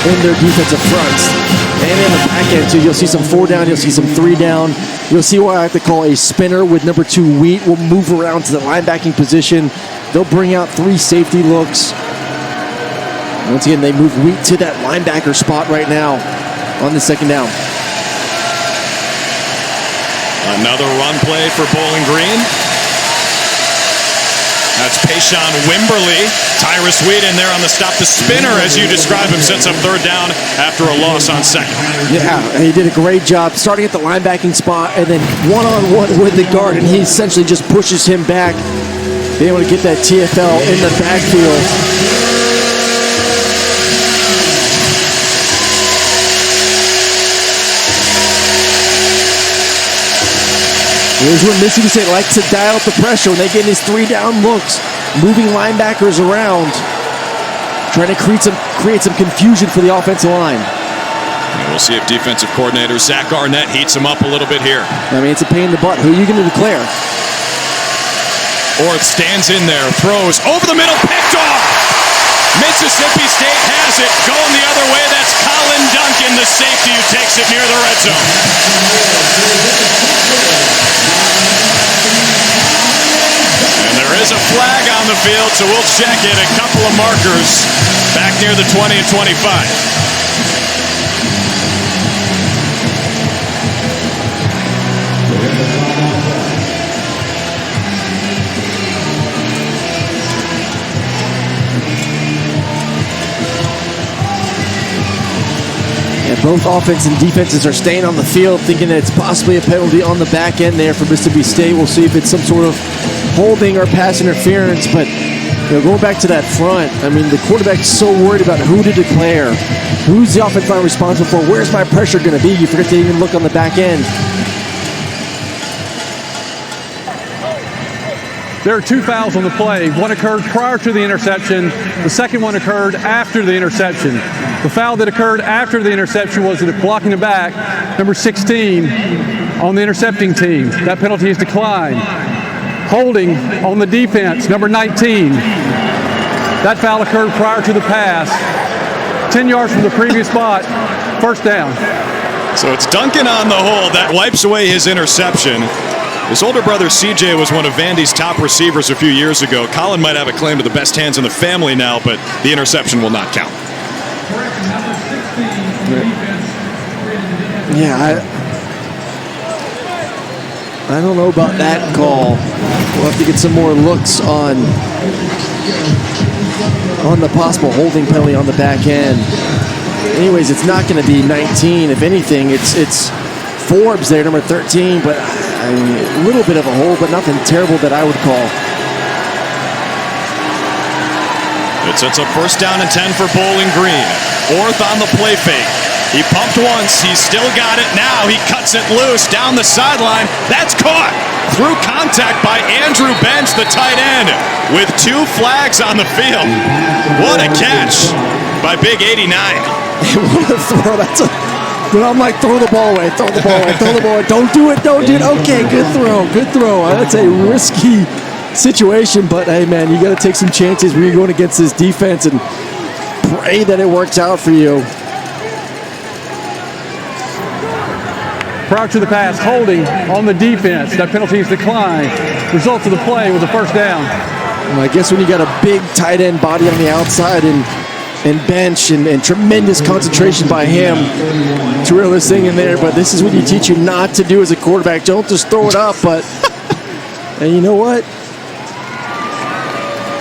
in their defensive fronts. And in the back end, too, you'll see some 4 down, you'll see some 3 down. You'll see what I like to call a spinner with number 2 Wheat. Will move around to the linebacking position. They'll bring out 3 safety looks. Once again, they move Wheat to that linebacker spot right now on the second down. Another run play for Bowling Green. That's Payshawn Wimberly. Tyrus Wheat in there on the stop. The spinner, as you describe him, sets up third down after a loss on second. Yeah, he did a great job starting at the linebacking spot and then one-on-one with the guard, and he essentially just pushes him back. being able to get that TFL in the backfield. Here's where Mississippi State likes to dial up the pressure when they get these 3-down looks, moving linebackers around, trying to create some confusion for the offensive line. And we'll see if defensive coordinator Zach Arnett heats him up a little bit here. I mean, it's a pain in the butt. Who are you going to declare? Orth stands in there, throws over the middle, picked off. Mississippi State has it, going the other way. That's Colin Duncan, the safety, who takes it near the red zone. And there is a flag on the field, so we'll check it. A couple of markers back near the 20 and 25. Both offense and defenses are staying on the field, thinking that it's possibly a penalty on the back end there for Mississippi State. We'll see if it's some sort of holding or pass interference. But going back to that front, I mean, the quarterback's so worried about who to declare, who's the offensive line responsible for, where's my pressure going to be? You forget to even look on the back end. There are 2 fouls on the play. One occurred prior to the interception. The second one occurred after the interception. The foul that occurred after the interception was blocking the back, number 16 on the intercepting team. That penalty is declined. Holding on the defense, number 19. That foul occurred prior to the pass. 10 yards from the previous spot, first down. So it's Duncan on the hold. That wipes away his interception. His older brother CJ was one of Vandy's top receivers a few years ago. Colin might have a claim to the best hands in the family now, but the interception will not count. Yeah, I don't know about that call. We'll have to get some more looks on the possible holding penalty on the back end. Anyways, it's not going to be 19. If anything, it's Forbes there, number 13, but I mean, a little bit of a hold, but nothing terrible that I would call. It sets up first down and 10 for Bowling Green. Orth on the play fake. He pumped once. He's still got it. Now he cuts it loose down the sideline. That's caught through contact by Andrew Bench, the tight end, with 2 flags on the field. What a catch by Big 89. What a throw. I'm like, throw the ball away, throw the ball away, throw the ball away. Don't do it. Okay, good throw. That's a risky situation, but hey, man, you got to take some chances when you're going against this defense and pray that it works out for you. Prior to the pass, holding on the defense. That penalty is declined. Result of the play was a first down. Well, I guess when you got a big tight end body on the outside and Bench and tremendous concentration by him to reel this thing in there, but this is what you teach you not to do as a quarterback. Don't just throw it up, but and you know what?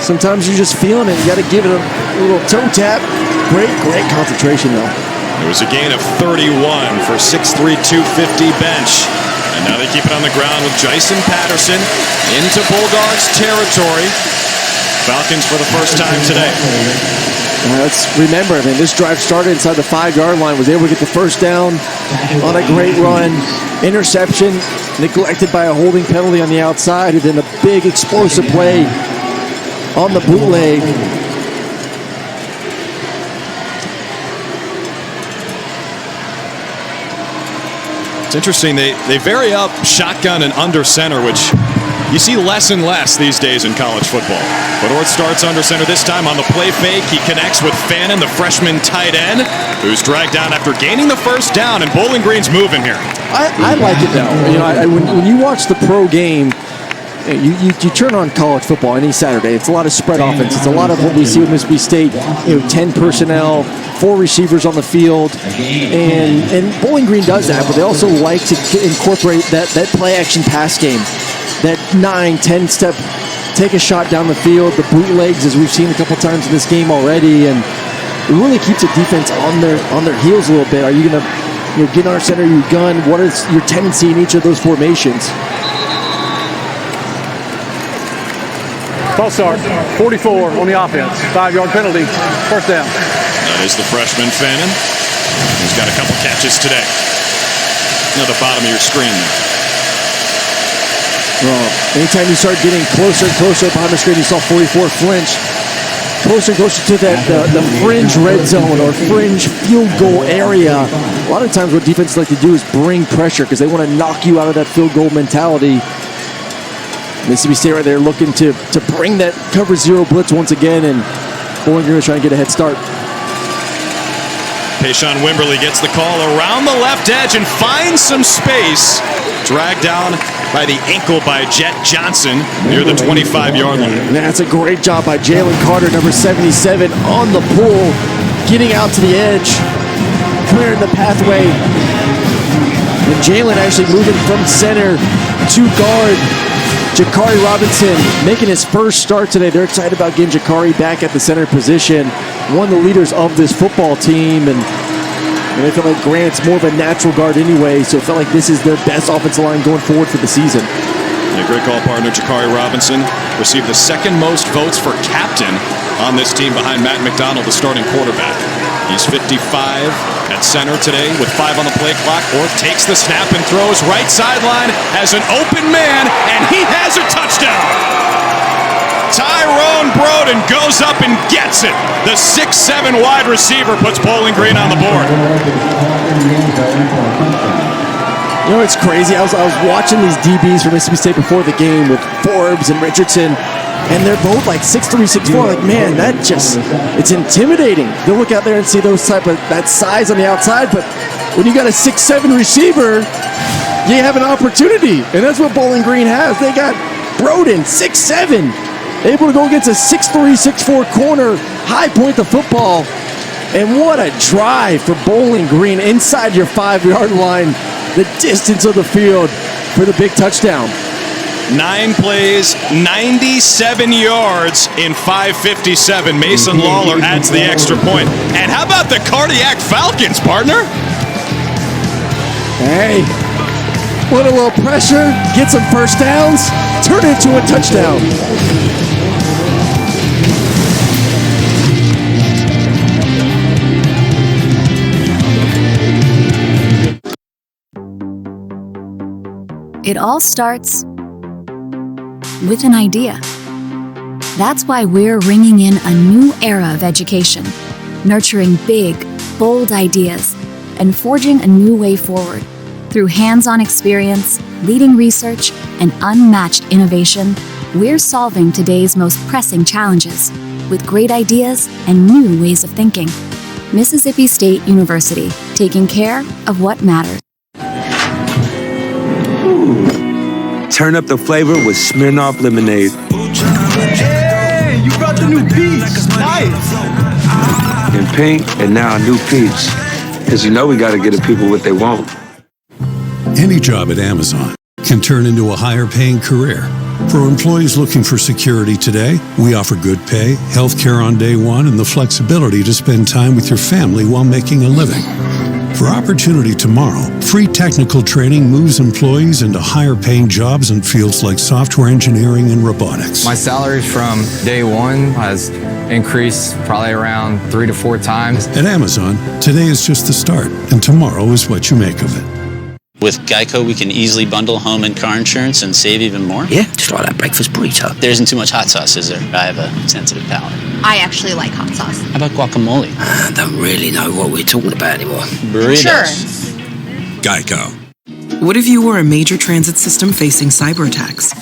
Sometimes you're just feeling it. You got to give it a little toe tap. Great concentration, though. It was a gain of 31 for 6'3", 250 Bench. And now they keep it on the ground with Jason Patterson into Bulldogs territory. Falcons for the first time today. Let's remember, I mean, this drive started inside the 5-yard line, was able to get the first down on a great run. Interception, neglected by a holding penalty on the outside, and then a big explosive play on the bootleg. It's interesting, they vary up shotgun and under center, which you see less and less these days in college football. But Orth starts under center this time on the play fake. He connects with Fannin, the freshman tight end, who's dragged down after gaining the first down, and Bowling Green's moving here. I like it, though. When you watch the pro game, you turn on college football any Saturday. It's a lot of spread offense. It's a lot of what we see with Mississippi State. 10 personnel, 4 receivers on the field, and Bowling Green does that. But they also like to incorporate that play action pass game, that 9-10 step, take a shot down the field, the bootlegs, as we've seen a couple times in this game already, and it really keeps the defense on their heels a little bit. Are you going to get on our center, your gun? What is your tendency in each of those formations? False start. 44 on the offense. 5-yard penalty. First down. That is the freshman Fannin. He's got a couple catches today. At the bottom of your screen there. Well, anytime you start getting closer and closer behind the screen, you saw 44 flinch. Closer and closer to that the fringe red zone or fringe field goal area. A lot of times what defenses like to do is bring pressure because they want to knock you out of that field goal mentality. Mississippi State right there looking to bring that cover zero blitz once again, and Bowling Green is trying to get a head start. Payshawn Wimberly gets the call around the left edge and finds some space. Dragged down by the ankle by Jet Johnson near the 25-yard line. That's a great job by Jalen Carter, number 77, on the pull, getting out to the edge, clearing the pathway. And Jalen actually moving from center to guard. Jakari Robinson making his first start today. They're excited about getting Jakari back at the center position. One of the leaders of this football team, and they feel like Grant's more of a natural guard anyway, so it felt like this is their best offensive line going forward for the season. Yeah, great call partner Jakari Robinson received the second most votes for captain on this team behind Matt McDonald, the starting quarterback. He's 55 at center today with 5 on the play clock. Orth takes the snap and throws right sideline, has an open man, and he has a touchdown. Tyrone Broden goes up and gets it. The 6'7" wide receiver puts Bowling Green on the board. You know, it's crazy. I was watching these DBs from Mississippi State before the game with Forbes and Richardson, and they're both like 6'3", 6'4". Like, man, it's intimidating to look out there and see that size on the outside. But when you got a 6'7" receiver, you have an opportunity, and that's what Bowling Green has. They got Broden, 6'7", able to go against a 6'3", 6'4" corner, high point the football. And what a drive for Bowling Green inside your 5-yard line, the distance of the field for the big touchdown. 9 plays, 97 yards in 5:57. Mason Lawler adds the extra point. And how about the Cardiac Falcons, partner? Hey, put a little pressure, get some first downs, turn it into a touchdown. It all starts with an idea. That's why we're ringing in a new era of education, nurturing big, bold ideas, and forging a new way forward. Through hands-on experience, leading research, and unmatched innovation, we're solving today's most pressing challenges with great ideas and new ways of thinking. Mississippi State University, taking care of what matters. Turn up the flavor with Smirnoff Lemonade. Hey, you brought the new peach. Nice. In pink and now a new peach. Because you know we got to get the people what they want. Any job at Amazon can turn into a higher paying career. For employees looking for security today, we offer good pay, health care on day one, and the flexibility to spend time with your family while making a living. For opportunity tomorrow, free technical training moves employees into higher paying jobs in fields like software engineering and robotics. My salary from day one has increased probably around 3 to 4 times. At Amazon, today is just the start, and tomorrow is what you make of it. With Geico, we can easily bundle home and car insurance and save even more. Yeah, just like that breakfast burrito. There isn't too much hot sauce, is there? I have a sensitive palate. I actually like hot sauce. How about guacamole? I don't really know what we're talking about anymore. Burritos. Geico. What if you were a major transit system facing cyber attacks?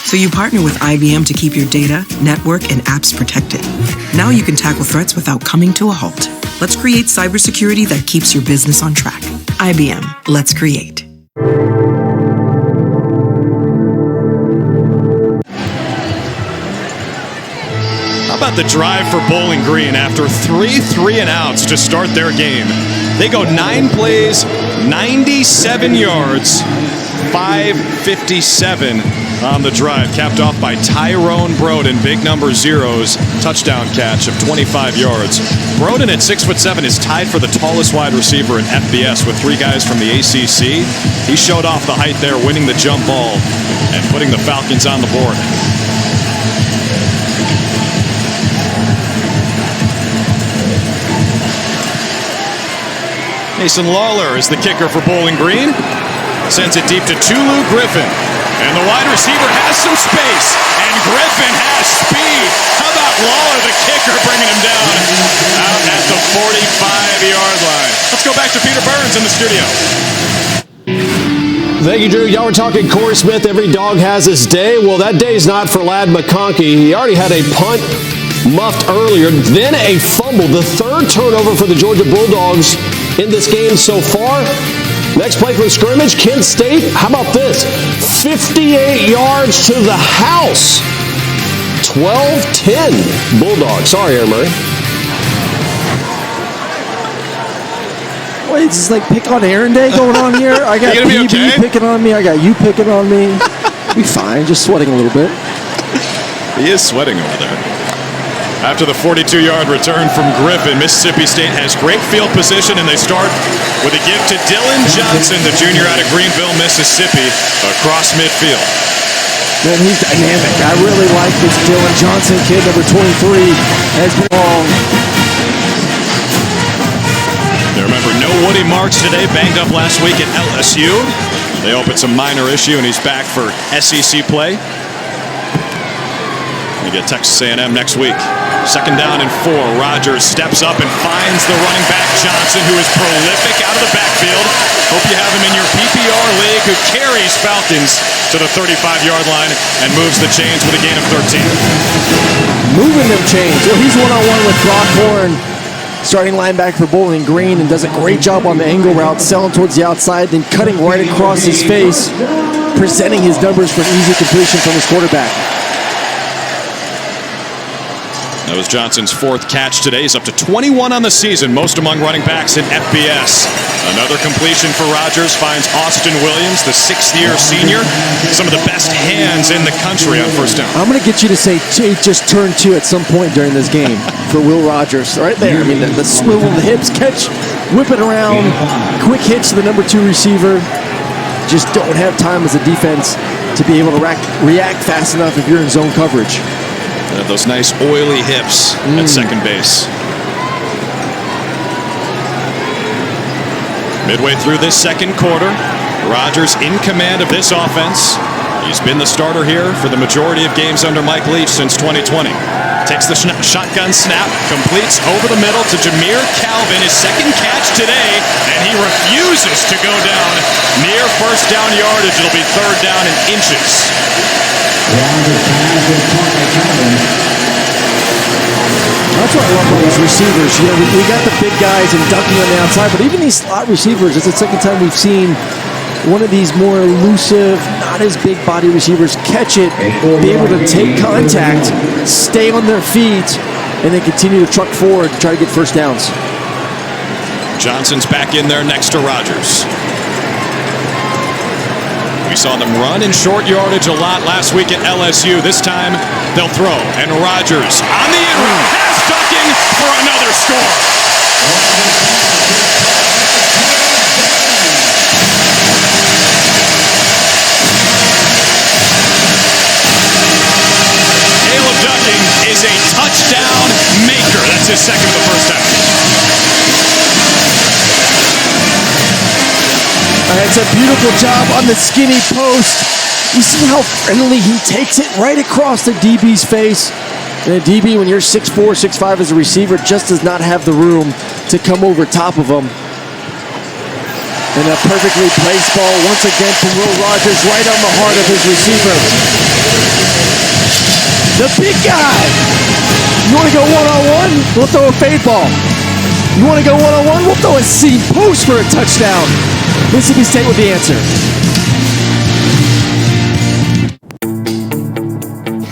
So you partner with IBM to keep your data, network, and apps protected. Now you can tackle threats without coming to a halt. Let's create cybersecurity that keeps your business on track. IBM, let's create. How about the drive for Bowling Green after 3 3-and-outs to start their game? They go 9 plays, 97 yards, 5:57 on the drive, capped off by Tyrone Broden, big number zeros, touchdown catch of 25 yards. Broden at 6'7" is tied for the tallest wide receiver in FBS with 3 guys from the ACC. He showed off the height there, winning the jump ball and putting the Falcons on the board. Mason Lawler is the kicker for Bowling Green. Sends it deep to Tulu Griffin. And the wide receiver has some space. And Griffin has speed. How about Lawler, the kicker, bringing him down out at the 45-yard line. Let's go back to Peter Burns in the studio. Thank you, Drew. Y'all were talking Corey Smith. Every dog has his day. Well, that day's not for Ladd McConkey. He already had a punt muffed earlier, then a fumble. The third turnover for the Georgia Bulldogs in this game so far. Next play from scrimmage, Kent State. How about this? 58 yards to the house. 12-10 Bulldogs. Sorry, Aaron Murray. Wait, it's like pick on Aaron Day going on here. I got PB picking on me. I got you picking on me. Be fine. Just sweating a little bit. He is sweating over there. After the 42-yard return from Griffin, Mississippi State has great field position, and they start with a give to Dylan Johnson, the junior out of Greenville, Mississippi, across midfield. Man, he's dynamic. I really like this Dylan Johnson kid, number 23, has been long. Now remember, no Woody Marks today, banged up last week at LSU. They opened some minor issue, and he's back for SEC play. They get Texas A&M next week. 2nd down and 4. Rogers steps up and finds the running back Johnson, who is prolific out of the backfield. Hope you have him in your PPR league, who carries Falcons to the 35-yard line and moves the chains with a gain of 13. Moving them chains. Well, he's one-on-one with Brock Horn, starting linebacker for Bowling Green, and does a great job on the angle route, selling towards the outside, then cutting right across his face, presenting his numbers for an easy completion from his quarterback. That was Johnson's 4th catch today. He's up to 21 on the season, most among running backs in FBS. Another completion for Rogers finds Austin Williams, the 6th-year senior. Some of the best hands in the country on first down. I'm going to get you to say Jay just turned 2 at some point during this game for Will Rogers. Right there. I mean, the swivel of the hips, catch, whip it around, quick hits to the number 2 receiver. Just don't have time as a defense to be able to react fast enough if you're in zone coverage. Those nice oily hips at second base. Midway through this second quarter, Rogers in command of this offense. He's been the starter here for the majority of games under Mike Leach since 2020. Takes the shotgun snap, completes over the middle to Jameer Calvin, his 2nd catch today, and he refuses to go down near first down yardage. It'll be 3rd down and inches. That's what I love about these receivers. You know, we got the big guys and ducking on the outside, but even these slot receivers, it's the 2nd time we've seen one of these more elusive, not as big body receivers catch it, be able to take contact, stay on their feet, and then continue to truck forward to try to get first downs. Johnson's back in there next to Rogers. We saw them run in short yardage a lot last week at LSU. This time, they'll throw. And Rogers on the in route, pass ducking for another score. Caleb Ducking is a touchdown maker. That's his 2nd of the first half. It's a beautiful job on the skinny post. You see how friendly he takes it right across the DB's face. And a DB, when you're 6'4", 6'5" as a receiver, just does not have the room to come over top of him. And a perfectly placed ball once again from Will Rogers right on the heart of his receiver. The big guy. You want to go one-on-one? We'll throw a fade ball. You want to go one-on-one? We'll throw a seam post for a touchdown. Mississippi State with the answer.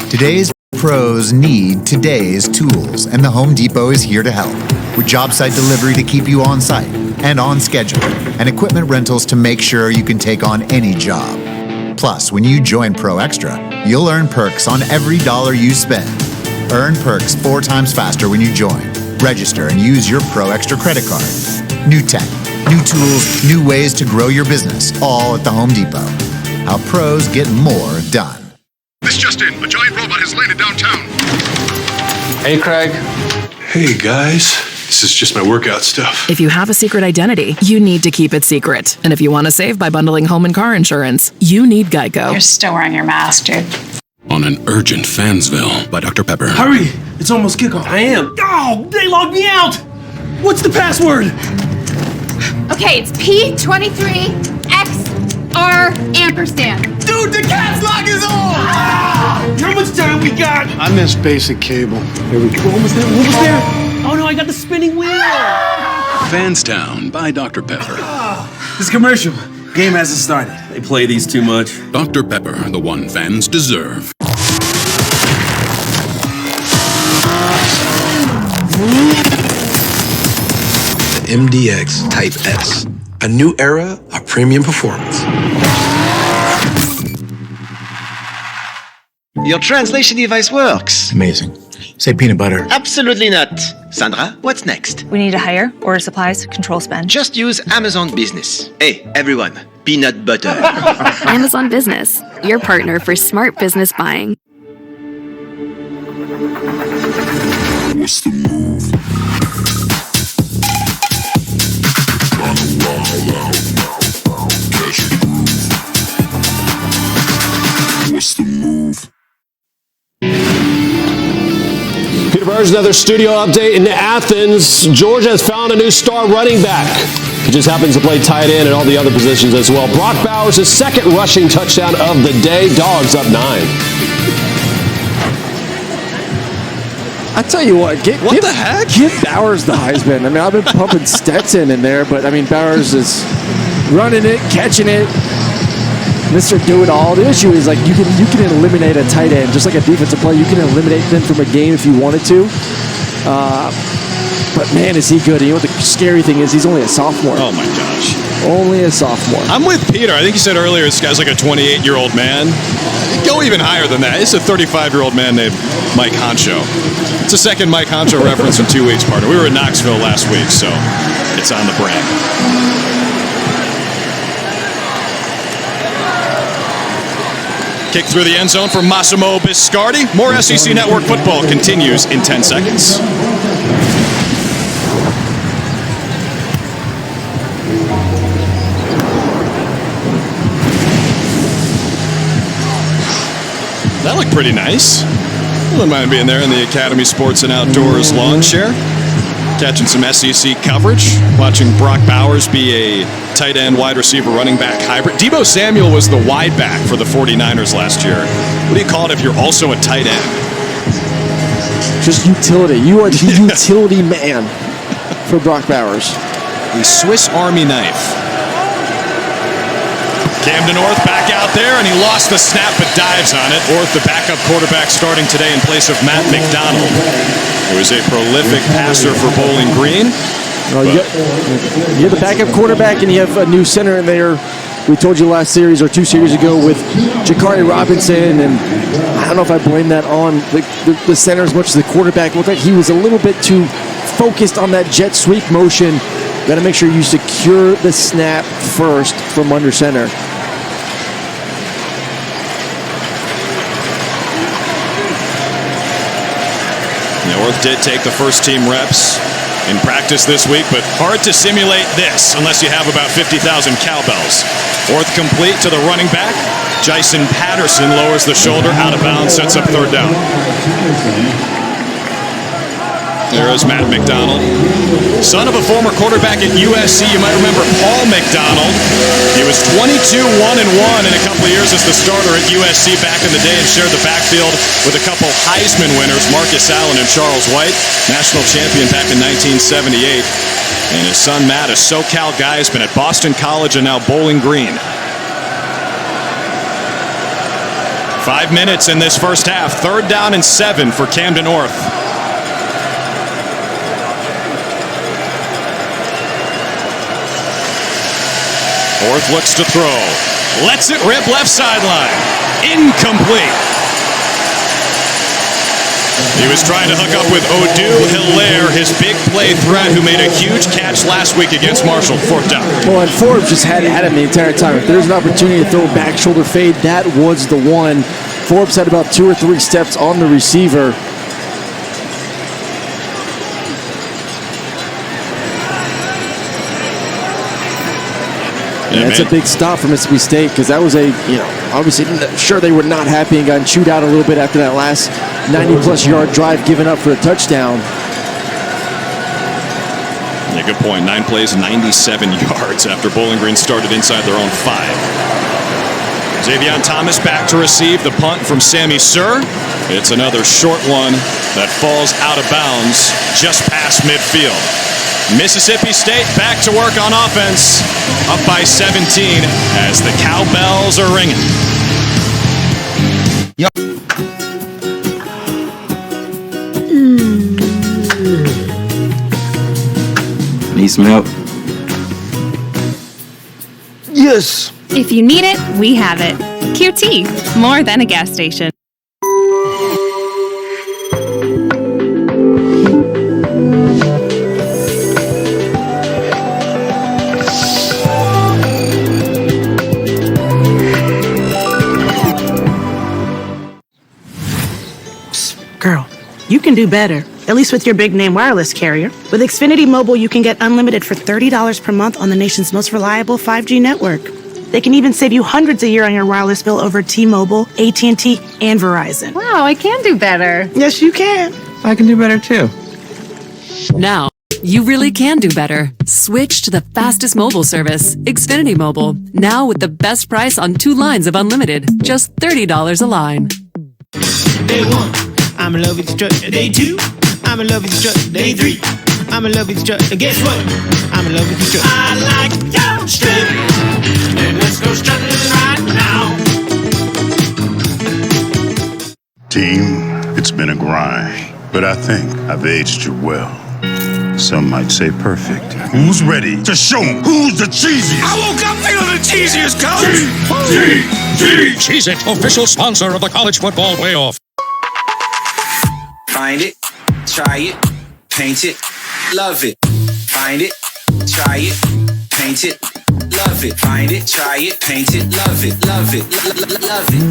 Today's pros need today's tools, and the Home Depot is here to help. With job site delivery to keep you on site and on schedule, and equipment rentals to make sure you can take on any job. Plus, when you join Pro Extra, you'll earn perks on every dollar you spend. Earn perks 4 times faster when you join. Register and use your Pro Extra credit card. New tech, new tools, new ways to grow your business, all at the Home Depot. How pros get more done. This just in, a giant robot has landed downtown. Hey, Craig. Hey, guys. This is just my workout stuff. If you have a secret identity, you need to keep it secret. And if you want to save by bundling home and car insurance, you need Geico. You're still wearing your mask, dude. On an urgent Fansville by Dr. Pepper. Hurry! It's almost kickoff. I am. Oh, they logged me out! What's the password? Okay, it's P23XR ampersand. Dude, the caps lock is on! Ah! How much time we got? I missed basic cable. Here we go. What was there? What was there? Oh no, I got the spinning wheel! Fanstown by Dr. Pepper. This commercial. Game hasn't started. They play these too much. Dr. Pepper, the one fans deserve. The MDX Type S. A new era of premium performance. Your translation device works. Amazing. Say peanut butter. Absolutely not. Sandra, what's next? We need to hire, order supplies, control spend. Just use Amazon Business. Hey, everyone, peanut butter. Amazon Business, your partner for smart business buying. What's the move? What's the move? Peter Burns, another studio update in Athens. Georgia has found a new star running back. He just happens to play tight end and all the other positions as well. Brock Bowers, his second rushing touchdown of the day. Dogs up 9. I tell you what, give Bowers the Heisman. I mean, I've been pumping Stetson in there, but I mean, Bowers is running it, catching it. Mr. Do-It-All. The issue is, like, you can eliminate a tight end, just like a defensive player. You can eliminate them from a game if you wanted to. But, man, is he good. And you know what the scary thing is? He's only a sophomore. Oh, my gosh. Only a sophomore. I'm with Peter. I think you said earlier this guy's like a 28-year-old man. Go even higher than that. It's a 35-year-old man named Mike Honcho. It's a second Mike Honcho reference in 2 weeks, partner. We were in Knoxville last week, so it's on the brand. Kick through the end zone for Massimo Biscardi. More SEC Network football continues in 10 seconds. That looked pretty nice. Wouldn't mind being there in the Academy Sports and Outdoors lawn chair. Catching some SEC coverage. Watching Brock Bowers be a tight end, wide receiver, running back hybrid. Deebo Samuel was the wide back for the 49ers last year. What do you call it if you're also a tight end? Just utility. You are the utility man for Brock Bowers. The Swiss Army knife. Camden Orth back out there, and he lost the snap but dives on it. Orth, the backup quarterback, starting today in place of Matt McDonald, who is a prolific passer for Bowling Green. Well, you have the backup quarterback, and you have a new center in there. We told you last series or 2 series ago with Jakari Robinson, and I don't know if I blame that on the center as much as the quarterback. It looked like he was a little bit too focused on that jet sweep motion. Got to make sure you secure the snap first from under center. Orth did take the first team reps in practice this week, but hard to simulate this unless you have about 50,000 cowbells. Orth complete to the running back. Jason Patterson lowers the shoulder, out of bounds, sets up third down. There is Matt McDonald, son of a former quarterback at USC. You might remember Paul McDonald. He was 22-1-1 in a couple of years as the starter at USC back in the day and shared the backfield with a couple Heisman winners, Marcus Allen and Charles White, national champion back in 1978. And his son Matt, a SoCal guy, has been at Boston College and now Bowling Green. 5 minutes in this first half. 3rd down and 7 for Camden Orth. Orth looks to throw. Lets it rip left sideline. Incomplete. He was trying to hook up with Odu Hilaire, his big play threat, who made a huge catch last week against Marshall. 4th down. Well, and Forbes just had him the entire time. If there's an opportunity to throw a back shoulder fade, that was the one. Forbes had about 2 or 3 steps on the receiver. And that's a big stop for Mississippi State because that was obviously, sure they were not happy and got chewed out a little bit after that last 90-plus yard drive given up for a touchdown. Yeah, good point. 9 plays, 97 yards after Bowling Green started inside their own 5. Xavion Thomas back to receive the punt from Sammy Sir. It's another short one that falls out of bounds just past midfield. Mississippi State back to work on offense, up by 17 as the cowbells are ringing. Need some help? Yes. If you need it, we have it. QT, more than a gas station. Girl, you can do better, at least with your big name wireless carrier. With Xfinity Mobile, you can get unlimited for $30 per month on the nation's most reliable 5G network. They can even save you hundreds a year on your wireless bill over T-Mobile, AT&T, and Verizon. Wow, I can do better. Yes, you can. I can do better too. Now, you really can do better. Switch to the fastest mobile service, Xfinity Mobile. Now with the best price on 2 lines of unlimited, just $30 a line. Day 1, I'm in love with the truck. Day 2, I'm in love with the truck. Day 3, I'm in love with the truck. And guess what? I'm in love with the truck. I like your strip. And let's go strutting right now. Team, it's been a grind, but I think I've aged you well. Some might say perfect. Who's ready to show 'em who's the cheesiest? I woke up feeling the cheesiest, coach. Cheez-It, official sponsor of the college football playoff. Find it, try it, paint it, love it. Find it, try it, paint it, love it. Find it, try it, paint it, love it, love it, love it, love it.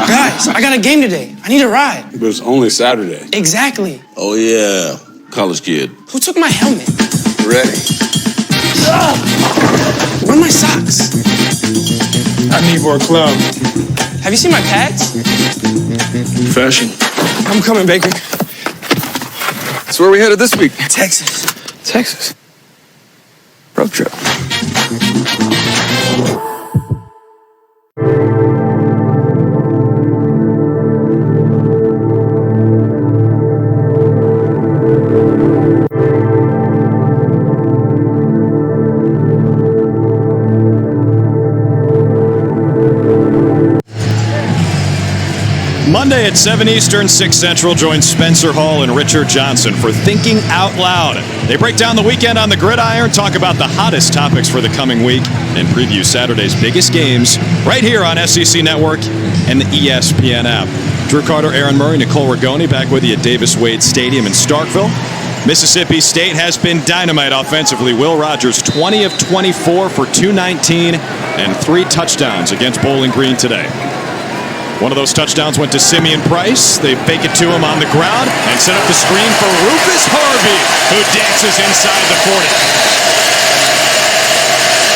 Guys, I got a game today. I need a ride. But it's only Saturday. Exactly. Oh, yeah. College kid. Who took my helmet? Ready. Where are my socks? I need more club. Have you seen my pads? Fashion. I'm coming, Baker. That's where we headed this week. Texas. Texas. Road trip. Monday at 7 Eastern, 6 Central, join Spencer Hall and Richard Johnson for Thinking Out Loud. They break down the weekend on the gridiron, talk about the hottest topics for the coming week, and preview Saturday's biggest games right here on SEC Network and the ESPN app. Drew Carter, Aaron Murray, Nicole Rigoni back with you at Davis Wade Stadium in Starkville. Mississippi State has been dynamite offensively. Will Rogers, 20 of 24 for 219 and 3 touchdowns against Bowling Green today. One of those touchdowns went to Simeon Price. They fake it to him on the ground and set up the screen for Rufus Harvey, who dances inside the 40.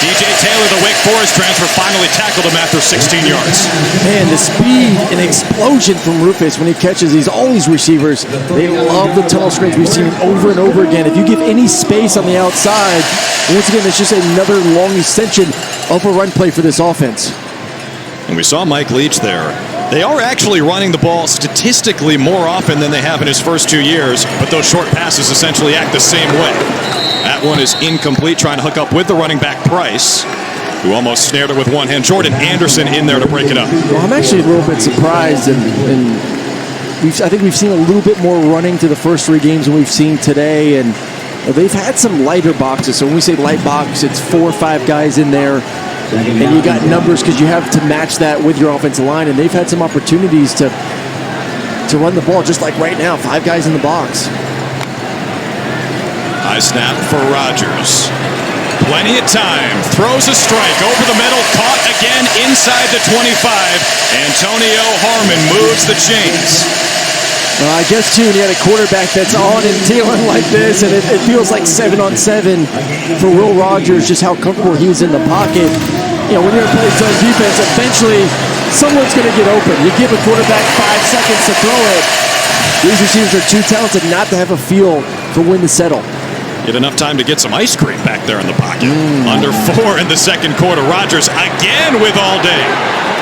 DJ Taylor, the Wake Forest transfer, finally tackled him after 16 yards. Man, the speed and explosion from Rufus when he catches all these receivers. They love the tunnel screens. We've seen it over and over again. If you give any space on the outside, once again, it's just another long extension of a run play for this offense. And we saw Mike Leach there. They are actually running the ball statistically more often than they have in his first 2 years, but those short passes essentially act the same way. That one is incomplete, trying to hook up with the running back Price, who almost snared it with one hand. Jordan Anderson in there to break it up. Well, I'm actually a little bit surprised, and I think we've seen a little bit more running to the first 3 games than we've seen today, and they've had some lighter boxes. So when we say light box, it's 4 or 5 guys in there. And you got numbers because you have to match that with your offensive line, and they've had some opportunities to run the ball, just like right now, 5 guys in the box. High snap for Rogers. Plenty of time. Throws a strike over the middle. Caught again inside the 25. Antonio Harmon moves the chains. Well, I guess, too, when you had a quarterback that's on and dealing like this, and it feels like 7-on-7 for Will Rogers, just how comfortable he was in the pocket. You know, when you're playing zone defense, eventually someone's going to get open. You give a quarterback 5 seconds to throw it. These receivers are too talented not to have a feel for when to settle. Get enough time to get some ice cream back there in the pocket. Under 4 in the second quarter. Rodgers again with all day.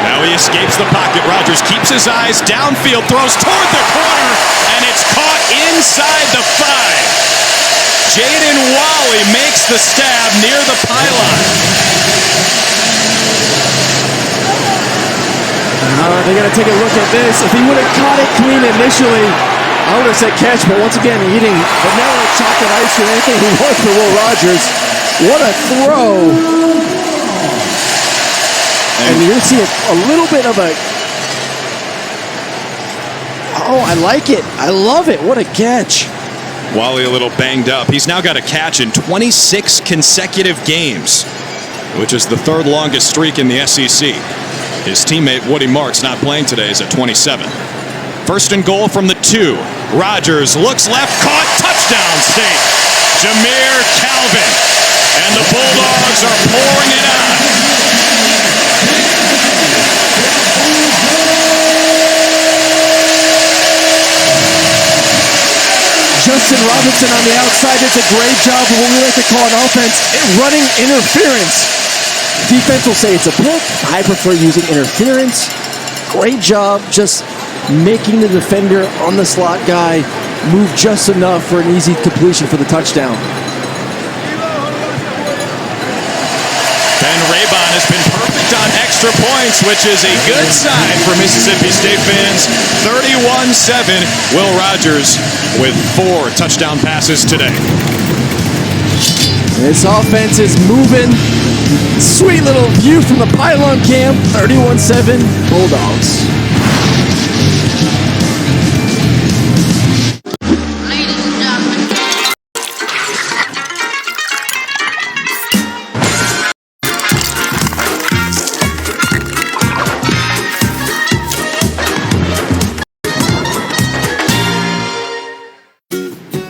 Now he escapes the pocket. Rodgers keeps his eyes downfield, throws toward the corner, and it's caught inside the 5. Jaden Walley makes the stab near the pylon. They got to take a look at this. If he would have caught it clean initially, I would have said catch, but once again, eating vanilla chocolate ice cream, anything he wants for Will Rogers. What a throw. And you're going to see a little bit of a... Oh, I like it. I love it. What a catch. Wally a little banged up. He's now got a catch in 26 consecutive games, which is the 3rd longest streak in the SEC. His teammate Woody Marks, not playing today, is at 27. First and goal from the 2. Rodgers looks left, caught, touchdown State. Jameer Calvin. And the Bulldogs are pouring it on. Justin Robinson on the outside does a great job of what we like to call an offense, running interference. Defense will say it's a pick. I prefer using interference. Great job just making the defender on the slot guy move just enough for an easy completion for the touchdown. Ben Raybon has been perfect on extra points, which is a good sign for Mississippi State fans. 31-7. Will Rogers with 4 touchdown passes today. This offense is moving. Sweet little view from the pylon cam. 31-7 Bulldogs.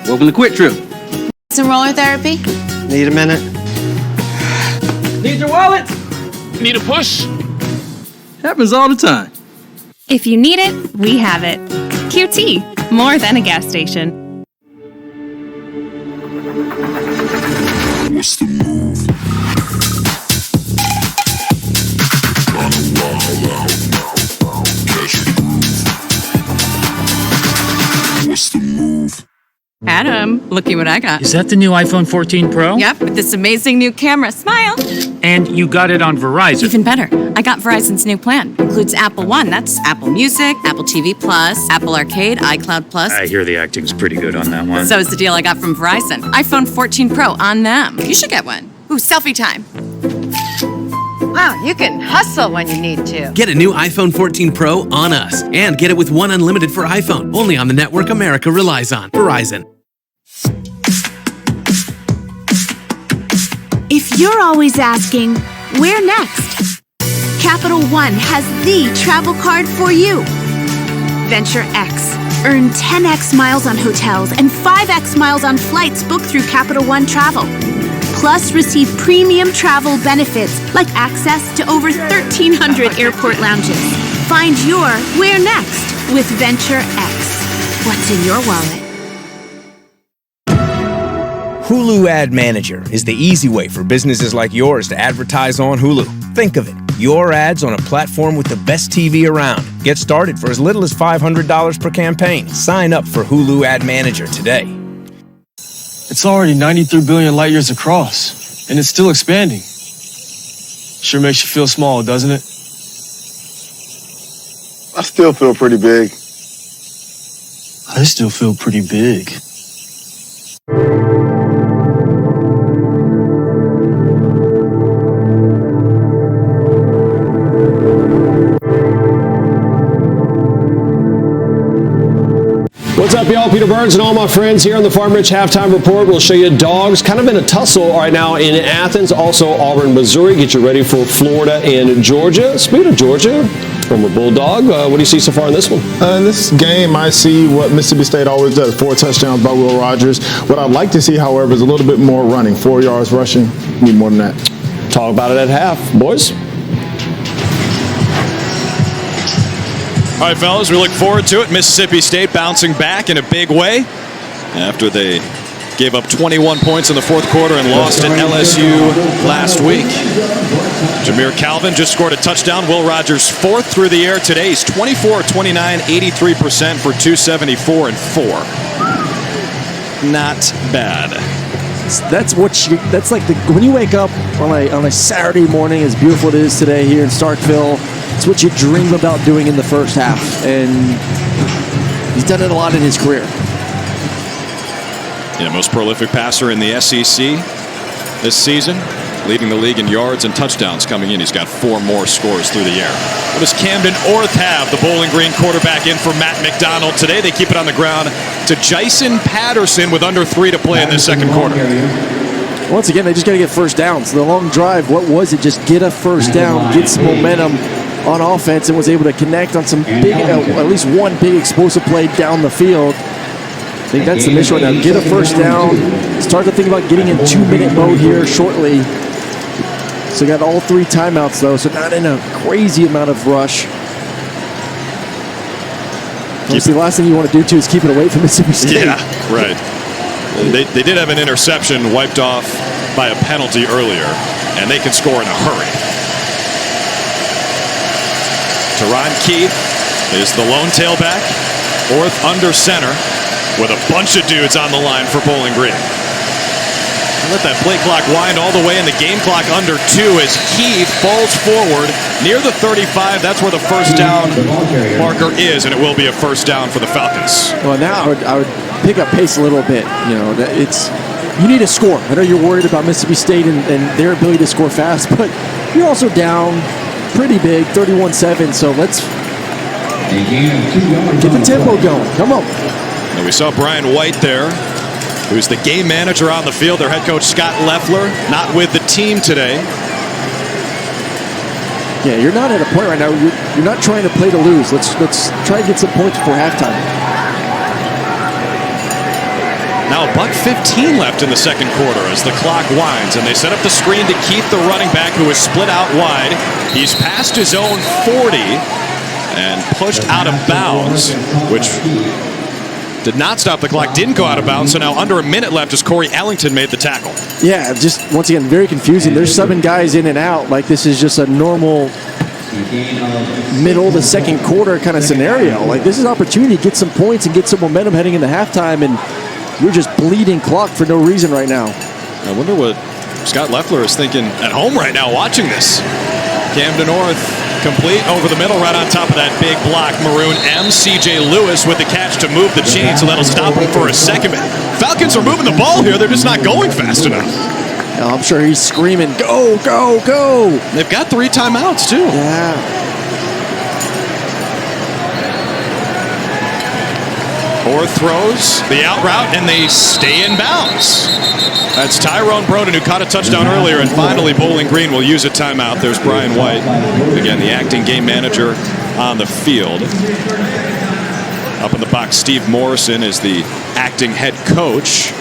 Welcome to Quick Trip. Some roller therapy? Need a minute? Need your wallet? Need a push? Happens all the time. If you need it, we have it. QT, more than a gas station. What's the move? Kinda wild out. Catch the groove. What's the move? Adam, looky what I got. Is that the new iPhone 14 Pro? Yep, with this amazing new camera. Smile. And you got it on Verizon. Even better, I got Verizon's new plan. Includes Apple One, that's Apple Music, Apple TV Plus, Apple Arcade, iCloud Plus. I hear the acting's pretty good on that one. So is the deal I got from Verizon. iPhone 14 Pro on them. You should get one. Ooh, selfie time. Wow, you can hustle when you need to. Get a new iPhone 14 Pro on us. And get it with one unlimited for iPhone. Only on the network America relies on. Verizon. If you're always asking, where next? Capital One has the travel card for you. Venture X. Earn 10x miles on hotels and 5x miles on flights booked through Capital One Travel. Plus, receive premium travel benefits like access to over 1,300 airport lounges. Find your where next with Venture X. What's in your wallet? Hulu Ad Manager is the easy way for businesses like yours to advertise on Hulu. Think of it, your ads on a platform with the best TV around. Get started for as little as $500 per campaign. Sign up for Hulu Ad Manager today. It's already 93 billion light years across, and it's still expanding. Sure makes you feel small, doesn't it? I still feel pretty big. I still feel pretty big. What's up, y'all? Joe, Peter Burns, and all my friends here on the Farm Rich Halftime Report. We'll show you dogs kind of in a tussle right now in Athens, also Auburn, Missouri. Get you ready for Florida and Georgia. Speaking of Georgia, former Bulldog, what do you see so far in this one? In this game, I see what Mississippi State always does, 4 touchdowns by Will Rogers. What I'd like to see, however, is a little bit more running, 4 yards rushing. Need more than that. Talk about it at half, boys. All right, fellas, we look forward to it. Mississippi State bouncing back in a big way after they gave up 21 points in the fourth quarter and lost at LSU last week. Jameer Calvin just scored a touchdown. Will Rogers fourth through the air today. He's 24-29, 83% for 274 and 4. Not bad. That's like when you wake up on a Saturday morning, as beautiful it is today here in Starkville. It's what you dream about doing in the first half, and he's done it a lot in his career. Yeah, most prolific passer in the SEC this season, leading the league in yards and touchdowns coming in. He's got 4 more scores through the air. What does Camden Orth have, the Bowling Green quarterback, in for Matt McDonald today? They keep it on the ground to Jason Patterson with under 3 to play in this second quarter. Once again, they just got to get first downs. The long drive, what was it? Just get a first down, get some momentum on offense, and was able to connect on some big, at least one big explosive play down the field. I think that's the mission right now. Get a first down. Start to think about getting in 2-minute mode here shortly. So got all 3 timeouts though, so not in a crazy amount of rush. The last thing you want to do too is keep it away from Mississippi State. Yeah, right. They did have an interception wiped off by a penalty earlier, and they can score in a hurry. Teron Keith is the lone tailback. Orth under center with a bunch of dudes on the line for Bowling Green. Let that play clock wind all the way, and the game clock under 2 as Keith falls forward near the 35. That's where the first down marker is, and it will be a first down for the Falcons. Well, now I would pick up pace a little bit. You know, you need a score. I know you're worried about Mississippi State and their ability to score fast, but you're also down pretty big, 31-7. So let's get the tempo going. Come on. And we saw Brian White there, who's the game manager on the field. Their head coach, Scott Leffler, not with the team today. Yeah, you're not at a point right now. You're not trying to play to lose. Let's try to get some points before halftime. Now $1:15 left in the second quarter as the clock winds, and they set up the screen to Keith, the running back, who is split out wide. He's past his own 40 and pushed out of bounds, which did not stop the clock, didn't go out of bounds, so now under a minute left as Corey Ellington made the tackle. Yeah, just once again, very confusing. There's 7 guys in and out. Like this is just a normal middle of the second quarter kind of scenario. Like this is an opportunity to get some points and get some momentum heading into halftime, and you're just bleeding clock for no reason right now. I wonder what Scott Leffler is thinking at home right now watching this. Camden Orth complete over the middle, right on top of that big block. Maroon M. C.J. Lewis with the catch to move the chain, so that'll stop him for a second. Falcons are moving the ball here. They're just not going fast enough. I'm sure he's screaming, go, go, go. They've got 3 timeouts, too. Yeah. Orth throws the out route, and they stay in bounds. That's Tyrone Broden, who caught a touchdown earlier, and finally Bowling Green will use a timeout. There's Brian White, again, the acting game manager on the field. Up in the box, Steve Morrison is the acting head coach.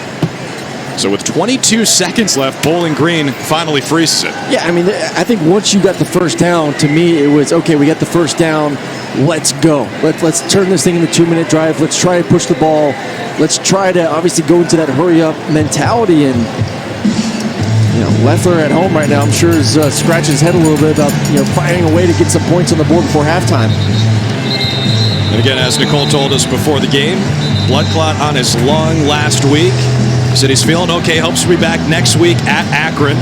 So with 22 seconds left, Bowling Green finally freezes it. Yeah, I mean, I think once you got the first down, to me, it was, okay, we got the first down, let's go. Let's turn this thing into a 2-minute drive. Let's try to push the ball. Let's try to obviously go into that hurry-up mentality. And, Leffler at home right now, I'm sure, is scratching his head a little bit about, finding a way to get some points on the board before halftime. And again, as Nicole told us before the game, blood clot on his lung last week. He said he's feeling okay, hopes to be back next week at Akron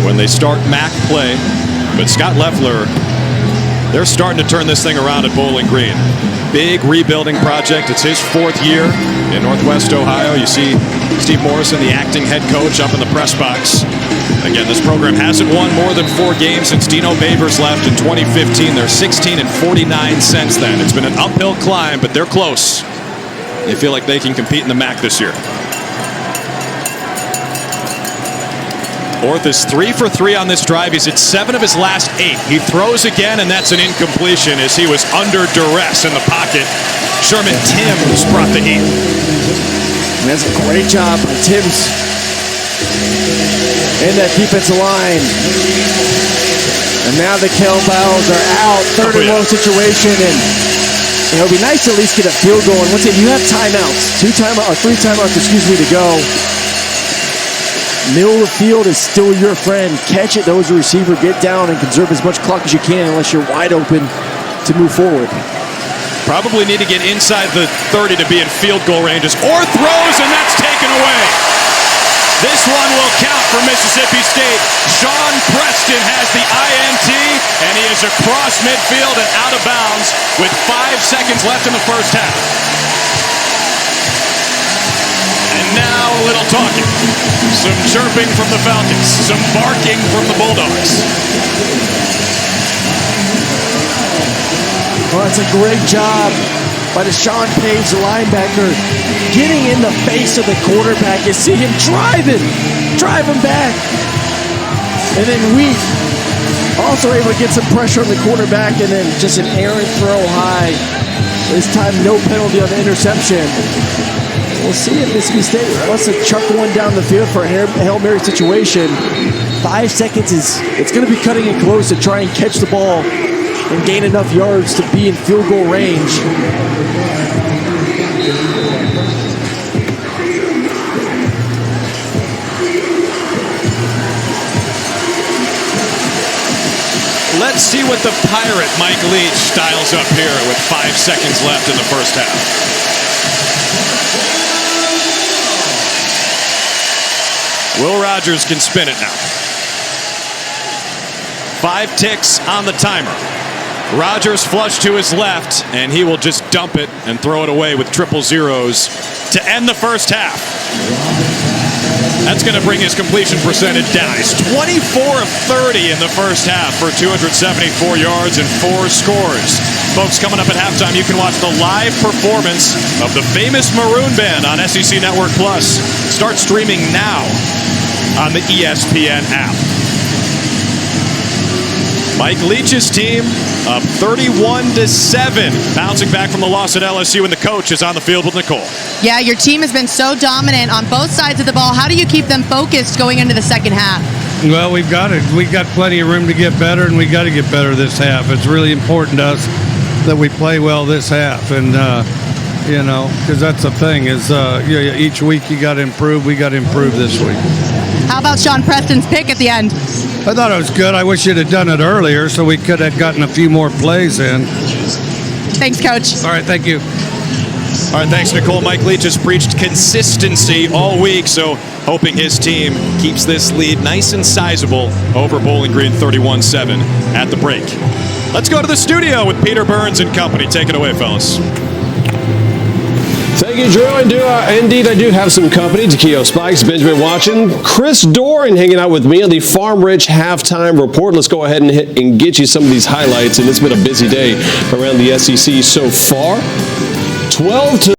when they start MAC play. But Scott Leffler, they're starting to turn this thing around at Bowling Green. Big rebuilding project. It's his 4th year in Northwest Ohio. You see Steve Morrison, the acting head coach, up in the press box. Again, this program hasn't won more than 4 games since Dino Babers left in 2015. They're 16-49 since then. It's been an uphill climb, but they're close. They feel like they can compete in the MAC this year. Orth is 3 for 3 on this drive. He's at 7 of his last 8. He throws again, and that's an incompletion as he was under duress in the pocket. Sherman Timms brought the heat. And that's a great job by Timms and that defensive line. And now the cowbells are out. Third and long situation, and it'll be nice to at least get a field goal. And once again, you have timeouts, 3 timeouts, to go. Middle of the field is still your friend. Catch it, those receiver, get down and conserve as much clock as you can unless you're wide open to move forward. Probably need to get inside the 30 to be in field goal range. Orth throws, and that's taken away. This one will count for Mississippi State. Sean Preston has the INT, and he is across midfield and out of bounds with 5 seconds left in the first half. And now a little talking. Some chirping from the Falcons. Some barking from the Bulldogs. Well, it's a great job by Deshaun Page, the linebacker, getting in the face of the quarterback. You see him drive him back. And then Wheat also able to get some pressure on the quarterback, and then just an errant throw high. This time, no penalty on the interception. We'll see if Mississippi State wants to chuck one down the field for a Hail Mary situation. 5 seconds it's going to be cutting it close to try and catch the ball and gain enough yards to be in field goal range. Let's see what the Pirate Mike Leach styles up here with 5 seconds left in the first half. Will Rogers can spin it now. 5 ticks on the timer. Rogers flush to his left, and he will just dump it and throw it away with 000s to end the first half. That's going to bring his completion percentage down. He's 24 of 30 in the first half for 274 yards and 4 scores. Folks, coming up at halftime, you can watch the live performance of the famous Maroon Band on SEC Network Plus. Start streaming now on the ESPN app. Mike Leach's team up 31-7, bouncing back from the loss at LSU, and the coach is on the field with Nicole. Yeah, your team has been so dominant on both sides of the ball. How do you keep them focused going into the second half? Well, we've got it. We got plenty of room to get better, and we got to get better this half. It's really important to us that we play well this half, and because that's the thing is each week you got to improve. We got to improve this week. How about Sean Preston's pick at the end? I thought it was good. I wish you'd have done it earlier so we could have gotten a few more plays in. Thanks, Coach. All right, thank you. All right, thanks, Nicole. Mike Leach has preached consistency all week, so hoping his team keeps this lead nice and sizable over Bowling Green 31-7 at the break. Let's go to the studio with Peter Burns and company. Take it away, fellas. Thank you, Drew. Indeed, I do have some company. Takeo Spikes, Benjamin Watson, Chris Doran hanging out with me on the Farm Rich Halftime Report. Let's go ahead and get you some of these highlights. And it's been a busy day around the SEC so far. 12 to